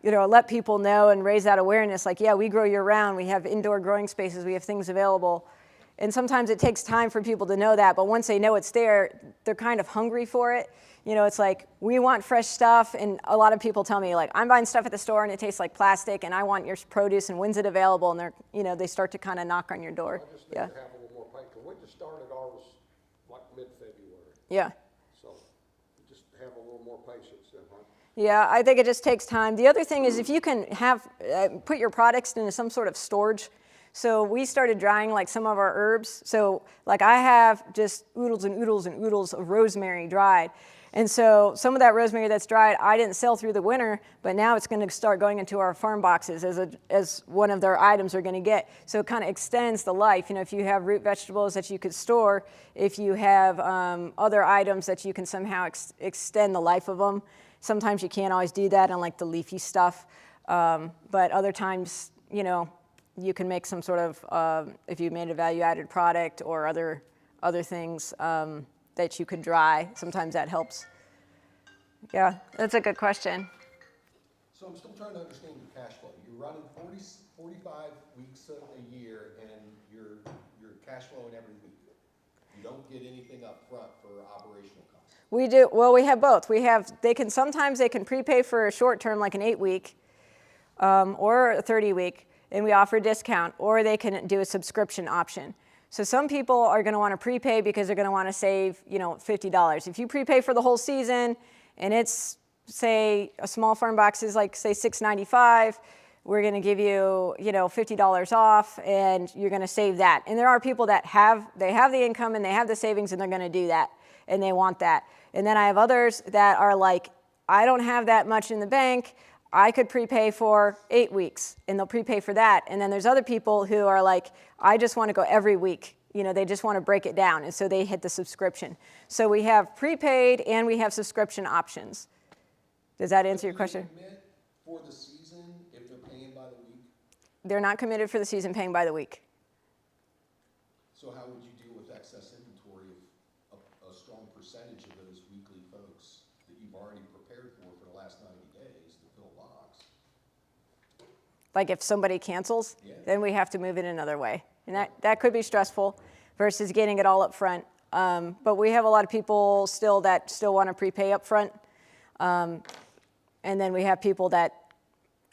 you know, let people know and raise that awareness. Like, yeah, we grow year round. We have indoor growing spaces. We have things available. And sometimes it takes time for people to know that. But once they know it's there, they're kind of hungry for it. You know, it's like, we want fresh stuff. And a lot of people tell me, like, I'm buying stuff at the store and it tastes like plastic and I want your produce and when's it available? And they're, you know, they start to kind of knock on your door. I just need Yeah. to have a little more patience. We just started ours like mid-February. Yeah. So just have a little more patience then, huh? Yeah, I think it just takes time. The other thing is if you can have, put your products into some sort of storage. So we started drying like some of our herbs. So like I have just oodles and oodles and oodles of rosemary dried. And so some of that rosemary that's dried, I didn't sell through the winter, but now it's going to start going into our farm boxes as one of their items they're going to get. So it kind of extends the life. You know, if you have root vegetables that you could store, if you have other items that you can somehow extend the life of them. Sometimes you can't always do that on like the leafy stuff, but other times, you know, you can make some sort of, if you made a value-added product or other other things that you could dry. Sometimes that helps. Yeah, that's a good question. So I'm still trying to understand your cash flow. You're running 45 weeks a year, and you're cash flowing every week. You don't get anything up front for operational costs. We do, well, we have both. Sometimes they can prepay for a short term, like an 8-week or a 30-week, and we offer a discount, or they can do a subscription option. So some people are going to want to prepay because they're going to want to save, $50. If you prepay for the whole season, and it's, say, a small farm box is like, say, $6.95, we're going to give you, $50 off, and you're going to save that. And there are people that have the income and they have the savings, and they're going to do that, and they want that. And then I have others that are like, I don't have that much in the bank. I could prepay for 8 weeks, and they'll prepay for that. And then there's other people who are like, I just want to go every week. They just want to break it down, and so they hit the subscription. So we have prepaid and we have subscription options. Does that answer your question? Commit for the season if they're paying by the week? They're not committed for the season, paying by the week. So how would you deal with excess inventory if a strong percentage of those weekly folks that you've already prepared for the last 90 days to fill box? Like if somebody cancels, Yeah. then we have to move it another way. And that could be stressful versus getting it all up front. But we have a lot of people still want to prepay up front. And then we have people that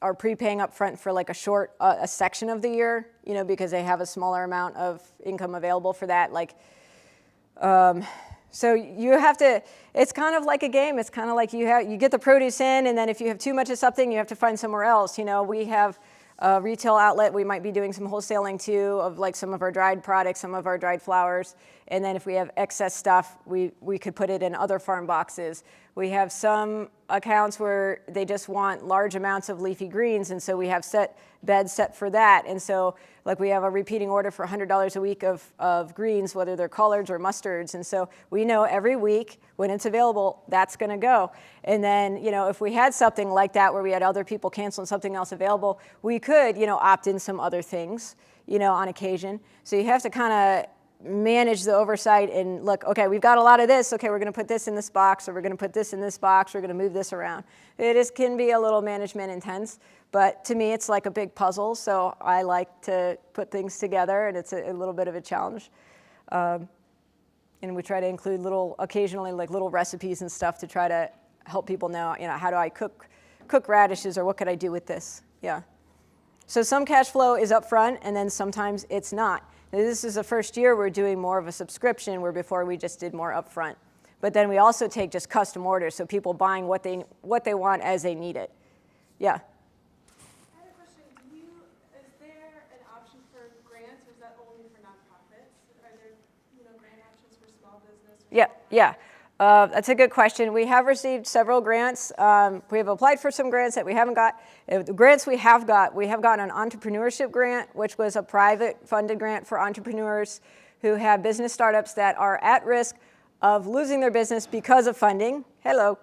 are prepaying up front for like a section of the year, because they have a smaller amount of income available for that. So you have to, it's kind of like a game. It's kind of like you get the produce in, and then if you have too much of something, you have to find somewhere else. We have a retail outlet. We might be doing some wholesaling too of like some of our dried products, some of our dried flowers. And then if we have excess stuff, we could put it in other farm boxes. We have some accounts where they just want large amounts of leafy greens, and so we have beds set for that. And so like we have a repeating order for $100 a week of greens, whether they're collards or mustards. And so we know every week when it's available, that's going to go. And then, if we had something like that where we had other people canceling something else available, we could, opt in some other things, on occasion. So you have to kind of manage the oversight and look, okay, we've got a lot of this. Okay, we're going to put this in this box, or we're going to put this in this box. We're going to move this around. Can be a little management intense, but to me, it's like a big puzzle. So I like to put things together, and it's a little bit of a challenge. And we try to include occasionally little recipes and stuff to try to help people know, how do I cook radishes, or what could I do with this? Yeah. So some cash flow is up front, and then sometimes it's not. Now, this is the first year we're doing more of a subscription, where before we just did more upfront. But then we also take just custom orders, so people buying what they want as they need it. Yeah. I had a question. Is there an option for grants, or is that only for nonprofits? Are there, grant options for small business? Yeah. That's a good question. We have received several grants. We have applied for some grants that we haven't got. The grants we have gotten an Entrepreneurship Grant, which was a private funded grant for entrepreneurs who have business startups that are at risk of losing their business because of funding. Hello.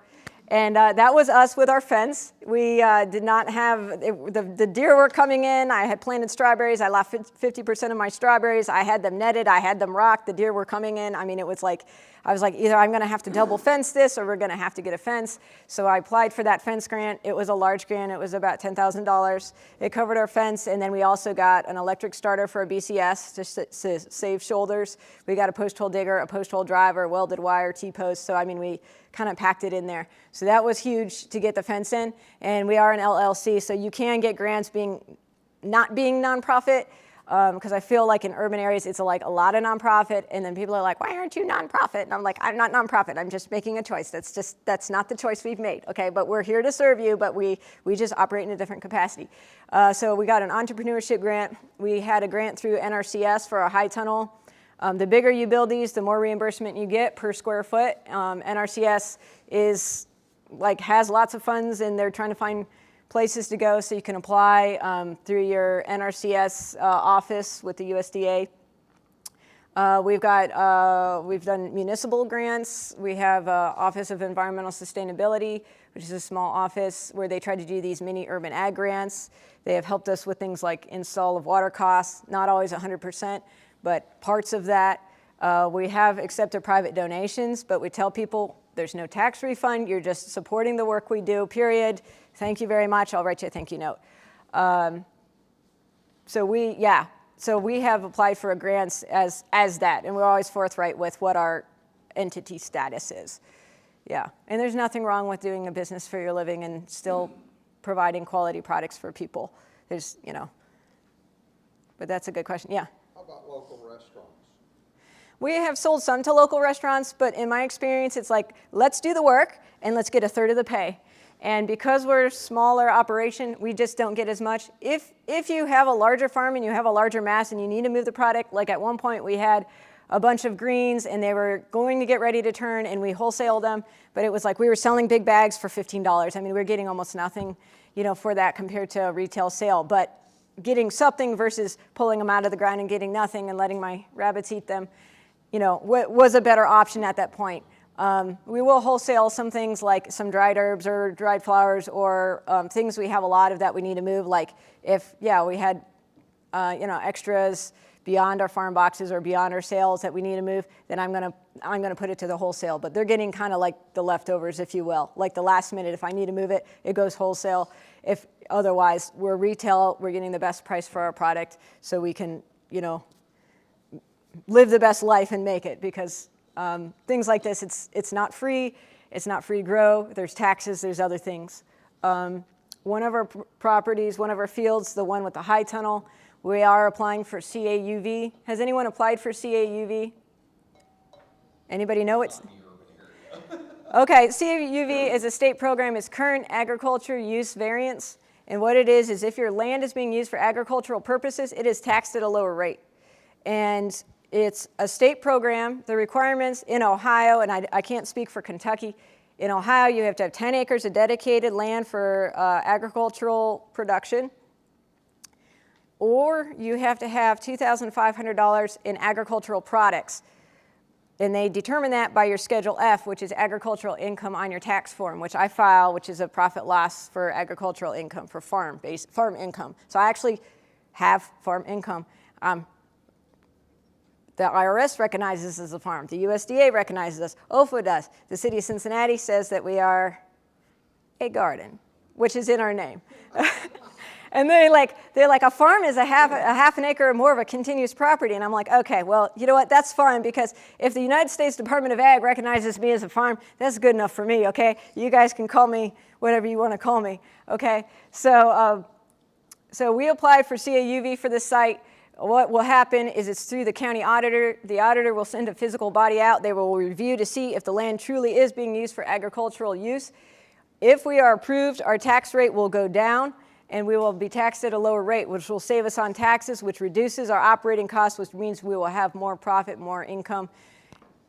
And that was us with our fence. We did not have, the deer were coming in. I had planted strawberries. I lost 50% of my strawberries. I had them netted. I had them rocked. The deer were coming in. I mean, it was like, I was like, either I'm going to have to double fence this, or we're going to have to get a fence. So I applied for that fence grant. It was a large grant. It was about $10,000. It covered our fence. And then we also got an electric starter for a BCS to save shoulders. We got a post hole digger, a post hole driver, welded wire, T-post. So, I mean, we kind of packed it in there. So that was huge to get the fence in. And we are an LLC, so you can get grants not being nonprofit, because I feel like in urban areas it's like a lot of nonprofit, and then people are like, why aren't you nonprofit? And I'm like, I'm not nonprofit. I'm just making a choice. That's not the choice we've made, okay? But we're here to serve you, but we just operate in a different capacity. So we got an entrepreneurship grant. We had a grant through NRCS for a high tunnel. The bigger you build these, the more reimbursement you get per square foot. NRCS has lots of funds, and they're trying to find places to go, so you can apply through your NRCS office with the USDA. We've done municipal grants. We have Office of Environmental Sustainability, which is a small office where they try to do these mini urban ag grants. They have helped us with things like install of water costs, not always 100%, but parts of that. We have accepted private donations, but we tell people there's no tax refund. You're just supporting the work we do, period. Thank you very much. I'll write you a thank you note. So we have applied for a grant as that, and we're always forthright with what our entity status is. Yeah, and there's nothing wrong with doing a business for your living and still providing quality products for people. There's, but that's a good question. Yeah. How about local restaurants? We have sold some to local restaurants, but in my experience, it's like, let's do the work and let's get a third of the pay. And because we're a smaller operation, we just don't get as much. If you have a larger farm and you have a larger mass and you need to move the product, like at one point we had a bunch of greens and they were going to get ready to turn and we wholesaled them, but it was like we were selling big bags for $15. I mean, we were getting almost nothing, for that compared to a retail sale. But getting something versus pulling them out of the ground and getting nothing and letting my rabbits eat them, was a better option at that point. We will wholesale some things like some dried herbs or dried flowers or things we have a lot of that we need to move. Like if, we had, extras beyond our farm boxes or beyond our sales that we need to move, then I'm gonna put it to the wholesale. But they're getting kind of like the leftovers, if you will. Like the last minute, if I need to move it, it goes wholesale. If otherwise, we're retail, we're getting the best price for our product so we can, live the best life and make it, because things like this, it's not free to grow, there's taxes, there's other things. One of our properties, one of our fields, the one with the high tunnel, we are applying for CAUV. Has anyone applied for CAUV? Anybody know it's? Okay, CAUV is a state program. It's current agriculture use variance. And what it is if your land is being used for agricultural purposes, it is taxed at a lower rate. And it's a state program. The requirements in Ohio, and I can't speak for Kentucky, in Ohio you have to have 10 acres of dedicated land for agricultural production, or you have to have $2,500 in agricultural products. And they determine that by your Schedule F, which is agricultural income on your tax form, which I file, which is a profit loss for agricultural income, for farm income. So I actually have farm income. The IRS recognizes us as a farm. The USDA recognizes us. OFA does. The city of Cincinnati says that we are a garden, which is in our name. And they're like, a farm is a half an acre or more of a continuous property. And I'm like, okay, well, you know what? That's fine, because if the United States Department of Ag recognizes me as a farm, that's good enough for me, okay? You guys can call me whatever you want to call me, okay? So we applied for CAUV for this site. What will happen is it's through the county auditor. The auditor will send a physical body out. They will review to see if the land truly is being used for agricultural use. If we are approved, our tax rate will go down, and we will be taxed at a lower rate, which will save us on taxes, which reduces our operating costs, which means we will have more profit, more income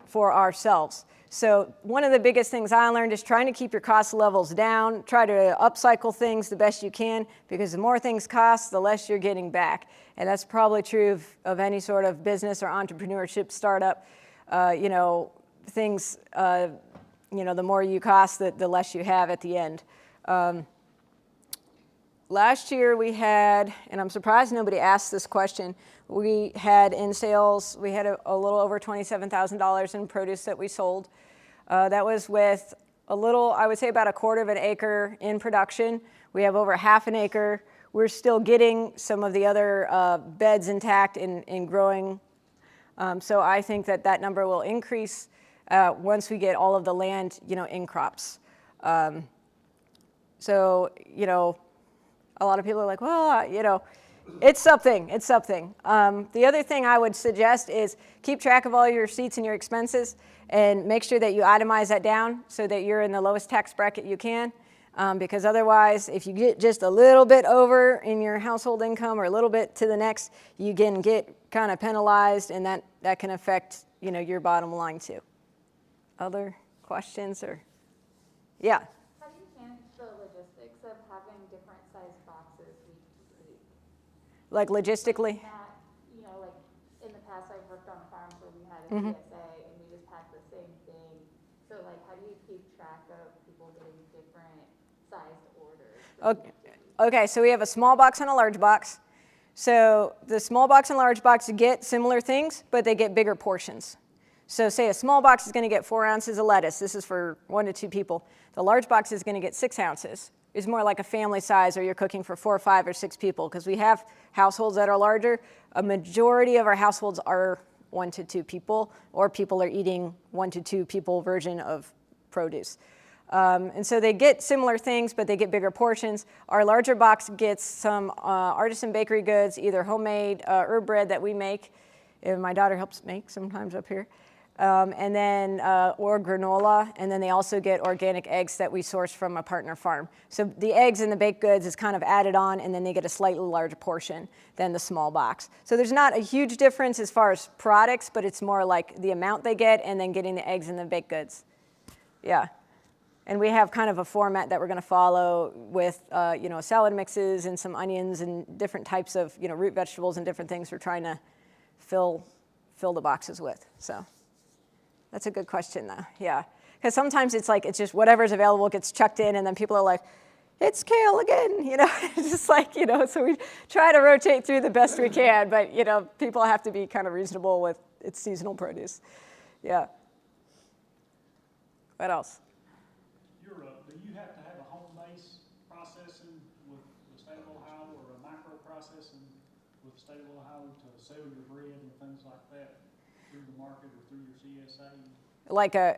for ourselves. So one of the biggest things I learned is trying to keep your cost levels down, try to upcycle things the best you can, because the more things cost, the less you're getting back. And that's probably true of any sort of business or entrepreneurship startup. Things, the more you cost, the less you have at the end. Last year we had, and I'm surprised nobody asked this question, we had in sales, we had a little over $27,000 in produce that we sold. That was with a little, I would say about 1/4 of an acre in production. We have over 1/2 an acre. We're still getting some of the other beds intact in growing. So I think that number will increase once we get all of the land, in crops. A lot of people are like, well, it's something. The other thing I would suggest is keep track of all your receipts and your expenses and make sure that you itemize that down so that you're in the lowest tax bracket you can. Because otherwise, if you get just a little bit over in your household income or a little bit to the next, you can get kind of penalized, and that can affect, your bottom line too. Other questions or? Yeah. How do you manage the logistics of having different size boxes week to week? Like logistically? Like in the past I've worked on farms where we had a PSA and we just packed the same thing. So how do you keep track of people getting different sized orders? Okay, so we have a small box and a large box. So the small box and large box get similar things, but they get bigger portions. So say a small box is going to get 4 ounces of lettuce. This is for 1 to 2 people. The large box is going to get 6 ounces. It's more like a family size, or you're cooking for 4, 5, or 6 people, because we have households that are larger. A majority of our households are 1 to 2 people, or people are eating 1 to 2 people version of produce. And so they get similar things, but they get bigger portions. Our larger box gets some artisan bakery goods, either homemade herb bread that we make, and my daughter helps make sometimes up here, and then or granola, and then they also get organic eggs that we source from a partner farm. So the eggs and the baked goods is kind of added on, and then they get a slightly larger portion than the small box. So there's not a huge difference as far as products, but it's more like the amount they get and then getting the eggs and the baked goods. Yeah. And we have kind of a format that we're going to follow with, salad mixes and some onions and different types of, root vegetables and different things we're trying to fill the boxes with. So that's a good question, though. Yeah, because sometimes it's like it's just whatever's available gets chucked in, and then people are like, "It's kale again," It's just like So we try to rotate through the best we can, but people have to be kind of reasonable with its seasonal produce. Yeah. What else? Do you have to have a home-based processing with the state of Ohio, or a micro-processing with the state of Ohio to sell your bread and things like that through the market or through your CSA?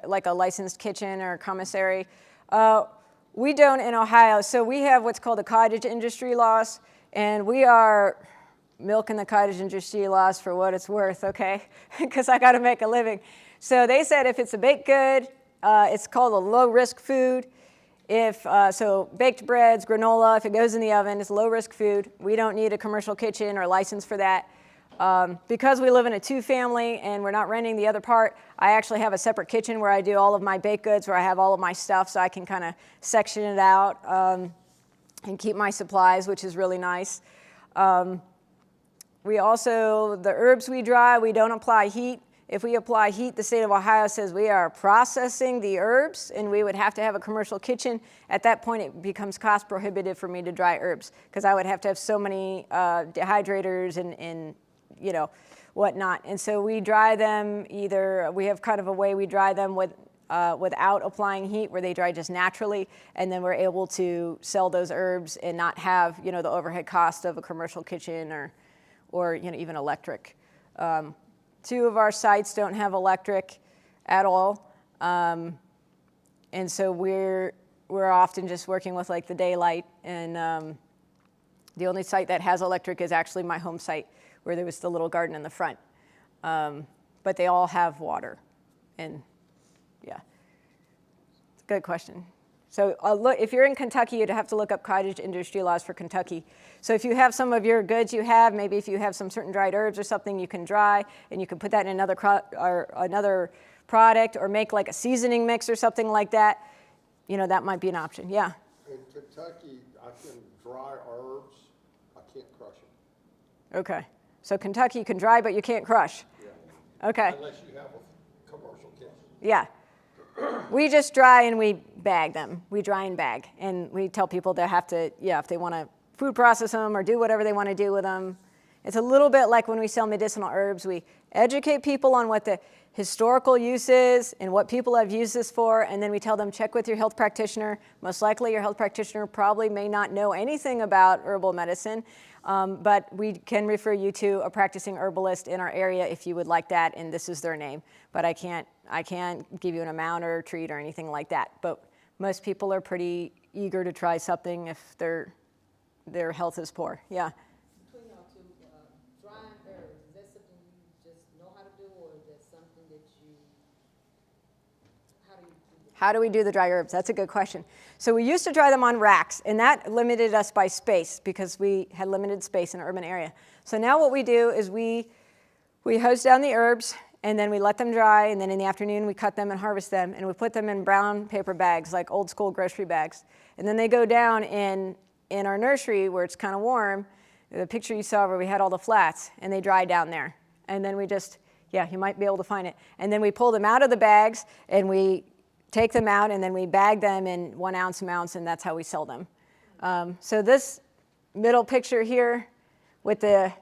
Like a licensed kitchen or commissary? We don't in Ohio. So we have what's called the cottage industry laws, and we are milking the cottage industry laws for what it's worth, okay? Because I got to make a living. So they said if it's a baked good, it's called a low-risk food. So baked breads, granola, if it goes in the oven, it's low-risk food. We don't need a commercial kitchen or license for that. Because we live in a 2-family and we're not renting the other part, I actually have a separate kitchen where I do all of my baked goods, where I have all of my stuff, so I can kind of section it out and keep my supplies, which is really nice. We also, the herbs we dry, we don't apply heat. If we apply heat, the state of Ohio says we are processing the herbs, and we would have to have a commercial kitchen. At that point, it becomes cost prohibitive for me to dry herbs, because I would have to have so many dehydrators and whatnot. And so we dry them we have kind of a way we dry them without applying heat, where they dry just naturally, and then we're able to sell those herbs and not have, the overhead cost of a commercial kitchen or even electric. 2 of our sites don't have electric at all, and so we're often just working with like the daylight, and the only site that has electric is actually my home site, where there was the little garden in the front, but they all have water, and yeah, it's a good question. So look, if you're in Kentucky, you'd have to look up cottage industry laws for Kentucky. So if you have some of your goods maybe if you have some certain dried herbs or something you can dry, and you can put that in another product, or make like a seasoning mix or something like that, that might be an option. Yeah? In Kentucky, I can dry herbs, I can't crush them. Okay. So Kentucky you can dry, but you can't crush. Yeah. Okay. Unless you have a commercial kitchen. Yeah. We just dry and we bag them. We dry and bag. And we tell people they have to, if they want to food process them or do whatever they want to do with them. It's a little bit like when we sell medicinal herbs. We educate people on what the historical use is and what people have used this for, and then we tell them, check with your health practitioner. Most likely your health practitioner probably may not know anything about herbal medicine, but we can refer you to a practicing herbalist in our area if you would like that, and this is their name. But I can't give you an amount or a treat or anything like that. But most people are pretty eager to try something if their health is poor. Yeah. Between y'all two, drying herbs, is that something you just know how to do, or is that something that how do you do it? How do we do the dry herbs? That's a good question. So we used to dry them on racks, and that limited us by space because we had limited space in an urban area. So now what we do is we hose down the herbs, and then we let them dry, and then in the afternoon we cut them and harvest them, and we put them in brown paper bags, like old school grocery bags. And then they go down in our nursery where it's kind of warm, the picture you saw where we had all the flats, and they dry down there. And then we just, you might be able to find it. And then we pull them out of the bags, and we take them out, and then we bag them in 1 ounce amounts, and that's how we sell them. So this middle picture here, with the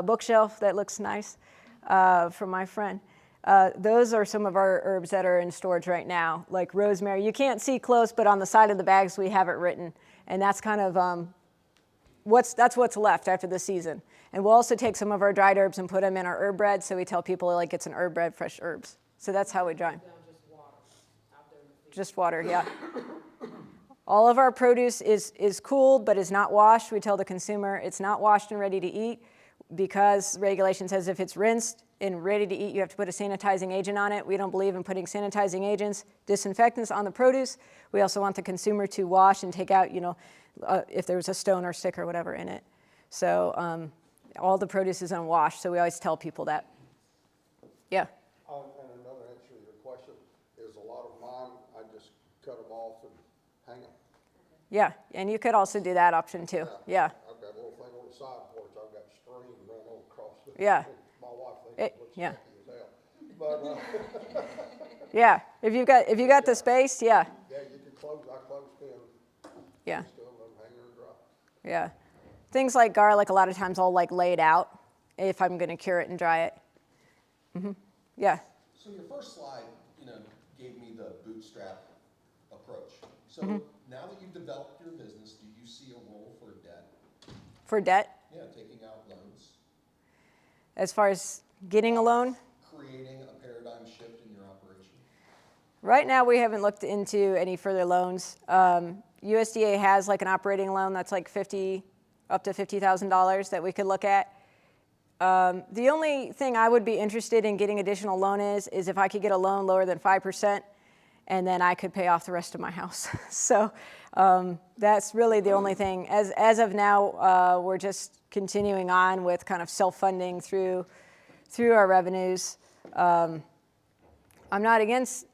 bookshelf that looks nice from my friend. Those are some of our herbs that are in storage right now, like rosemary. You can't see close, but on the side of the bags we have it written, and that's kind of that's what's left after the season. And we'll also take some of our dried herbs and put them in our herb bread, so we tell people like it's an herb bread, fresh herbs. So that's how we dry. Just water, yeah. All of our produce is cooled but is not washed. We tell the consumer it's not washed and ready to eat because regulation says if it's rinsed and ready to eat, you have to put a sanitizing agent on it. We don't believe in putting sanitizing agents, disinfectants on the produce. We also want the consumer to wash and take out, if there was a stone or stick or whatever in it. So all the produce is unwashed, so we always tell people that. Yeah. And another answer to your question is a lot of mine, I just cut them off and hang them. Yeah, and you could also do that option too. Yeah. I've got a little thing on the side porch, I've got string running all across the. Yeah. My wife thinks it looks yeah. funky as hell. But, Yeah, if you got the space, yeah. yeah, you can I clothespin. Yeah. Just let them hang there and dry. Yeah. Things like garlic, a lot of times I'll lay it out if I'm going to cure it and dry it. Yeah. So your first slide, gave me the bootstrap approach. So now that you've developed your business, do you see a role for debt? For debt? Yeah, taking out loans, As far as getting a loan? creating a paradigm shift in your operation. Right now we haven't looked into any further loans. USDA has an operating loan that's up to $50,000 that we could look at. The only thing I would be interested in getting additional loan is if I could get a loan lower than 5%, and then I could pay off the rest of my house. So that's really the only thing. As of now, we're just continuing on with kind of self-funding through our revenues. I'm not against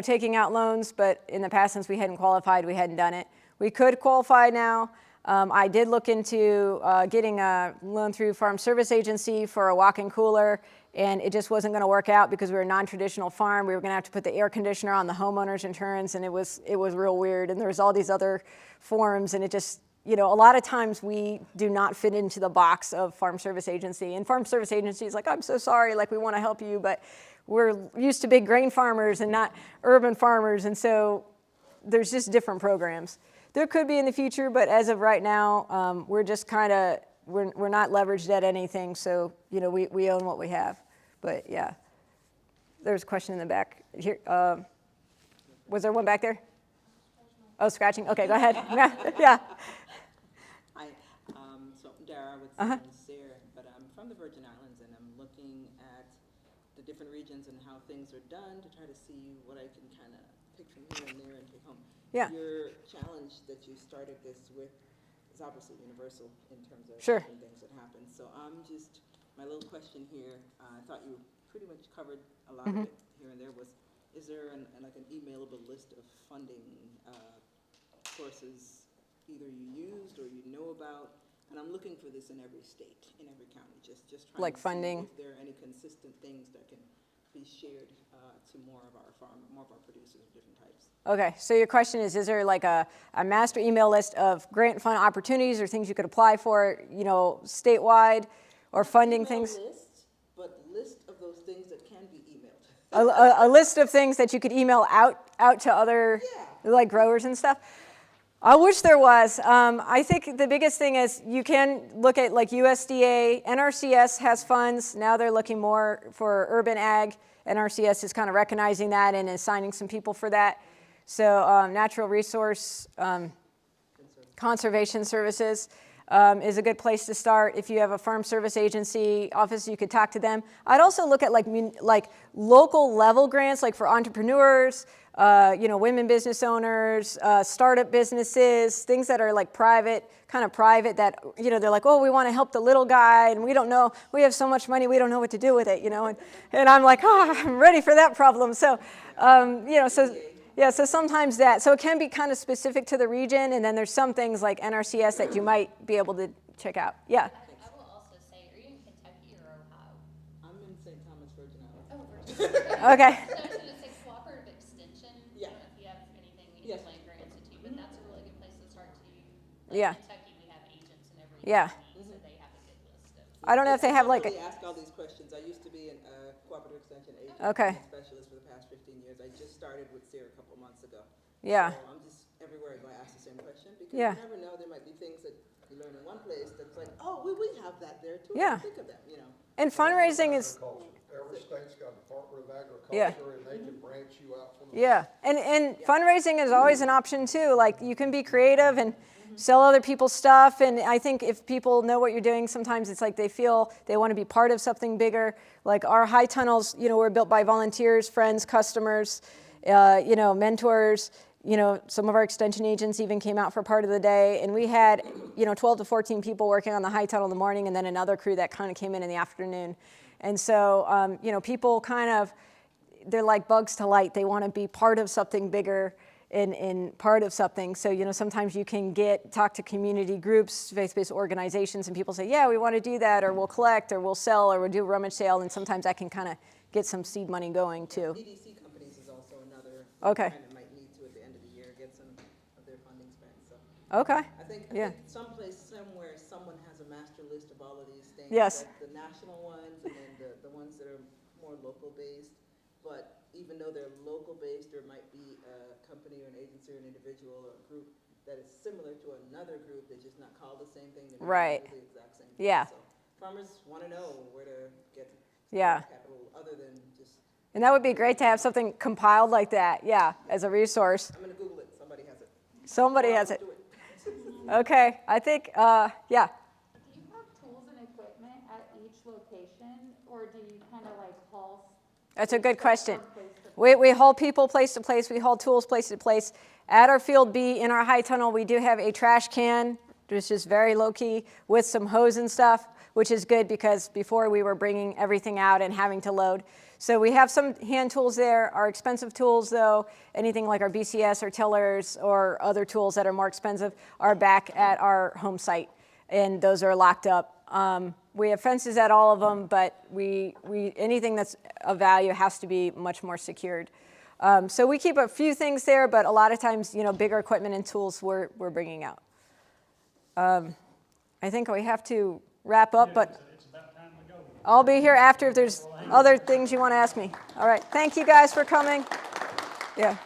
taking out loans, but in the past, since we hadn't qualified, we hadn't done it. We could qualify now. I did look into getting a loan through Farm Service Agency for a walk-in cooler, and it just wasn't going to work out because we were a non-traditional farm. We were going to have to put the air conditioner on the homeowner's insurance, and it was real weird. And there was all these other forms, and it just, a lot of times we do not fit into the box of Farm Service Agency. And Farm Service Agency is like, I'm so sorry, we want to help you, but we're used to big grain farmers and not urban farmers, and so there's just different programs. There could be in the future, but as of right now, we're just we're not leveraged at anything, so we own what we have. But yeah, there's a question in the back here. Was there one back there? Oh, scratching. Okay, go ahead. Yeah. Hi, so I'm Dara with Sincere, but I'm from the Virgin Islands, and I'm looking at the different regions and how things are done to try to see what I can kind of pick from here and there and take home. Yeah. Your challenge that you started this with is obviously universal in terms of Sure. different things that happen. So my little question here, I thought you pretty much covered a lot of it here and there, is there an emailable list of funding sources either you used or you know about? And I'm looking for this in every state, in every county, just trying Like to funding? see if there are any consistent things that can be shared to more of our producers of different types. Okay, so your question is there a master email list of grant fund opportunities or things you could apply for, statewide, or funding things? List, but list of those things that can be emailed. A list of things that you could email out to other growers and stuff? I wish there was. I think the biggest thing is you can look at USDA. NRCS has funds. Now they're looking more for urban ag. NRCS is kind of recognizing that and assigning some people for that. So natural resource conservation services is a good place to start. If you have a Farm Service Agency office, you could talk to them. I'd also look at local level grants, for entrepreneurs, women business owners, startup businesses, things that are private that, they're like, oh, we want to help the little guy, and we don't know, we have so much money, we don't know what to do with it, and I'm like, oh, I'm ready for that problem. So, so sometimes so it can be kind of specific to the region, and then there's some things like NRCS that you might be able to check out. Yeah. I will also say, are you in Kentucky or Ohio? I'm in St. Thomas, Virgin Islands. Oh, Virginia. Okay. So I was going to say cooperative extension. Yeah. I don't know if you have anything in Yes. your land grants to, but that's a really good place to start too. Yeah. In Kentucky, we have agents in every Yeah. county, so they have a I don't know if they have like I a, don't really ask all these questions. I used to be a cooperative extension agent. Okay. And a specialist for the past 15 years. I just started with SEER a couple months ago. yeah, So I'm just everywhere I go, I ask the same question because Yeah. you never know. There might be things that you learn in one place that's like, oh, we have that there too. Yeah. Think of that, you know. and fundraising is, Agriculture. Every state's got a Department of Yeah. Agriculture, and they can branch you out from the yeah, and fundraising is always an option too. Like you can be creative and sell other people's stuff, and I think if people know what you're doing, sometimes it's like they feel they want to be part of something bigger. Like our high tunnels, were built by volunteers, friends, customers, mentors. Some of our extension agents even came out for part of the day, and we had 12 to 14 people working on the high tunnel in the morning, and then another crew that kind of came in the afternoon. And so people kind of, they're like bugs to light. They want to be part of something bigger and part of something. So sometimes you can talk to community groups, faith-based organizations, and people say, yeah, we want to do that, or we'll collect, or we'll sell, or we'll do a rummage sale, and sometimes that can kind of get some seed money going too. DDC companies is also another Okay. kind of might need to at the end of the year get some of their funding spent. So Okay. I think someplace, somewhere, someone has a master list of all of these things. Yes. Like the national ones and then the ones that are more local based. But even though they're local based, there might be a company or an agency or an individual or a group that is similar to another group that's just not called the same thing. They might Right. do the exact same thing. Yeah. So farmers want to know where to get Yeah. capital other than just, And that would be great to have something compiled like that, as a resource. I'm going to Google it. Somebody has it. Somebody has it. Do it. Okay, I think, yeah. Do you have tools and equipment at each location, or do you kind of like haul? That's a good question. from place to place? We haul people place to place. We haul tools place to place. At our Field B, in our high tunnel, we do have a trash can, which is very low-key, with some hose and stuff, which is good because before we were bringing everything out and having to load. So we have some hand tools there. Our expensive tools, though, anything like our BCS or tillers or other tools that are more expensive, are back at our home site, and those are locked up. We have fences at all of them, but anything that's of value has to be much more secured. So we keep a few things there, but a lot of times, bigger equipment and tools we're bringing out. I think we have to wrap up, but It's about time to go. I'll be here after if there's other things you want to ask me. All right, thank you guys for coming. Yeah.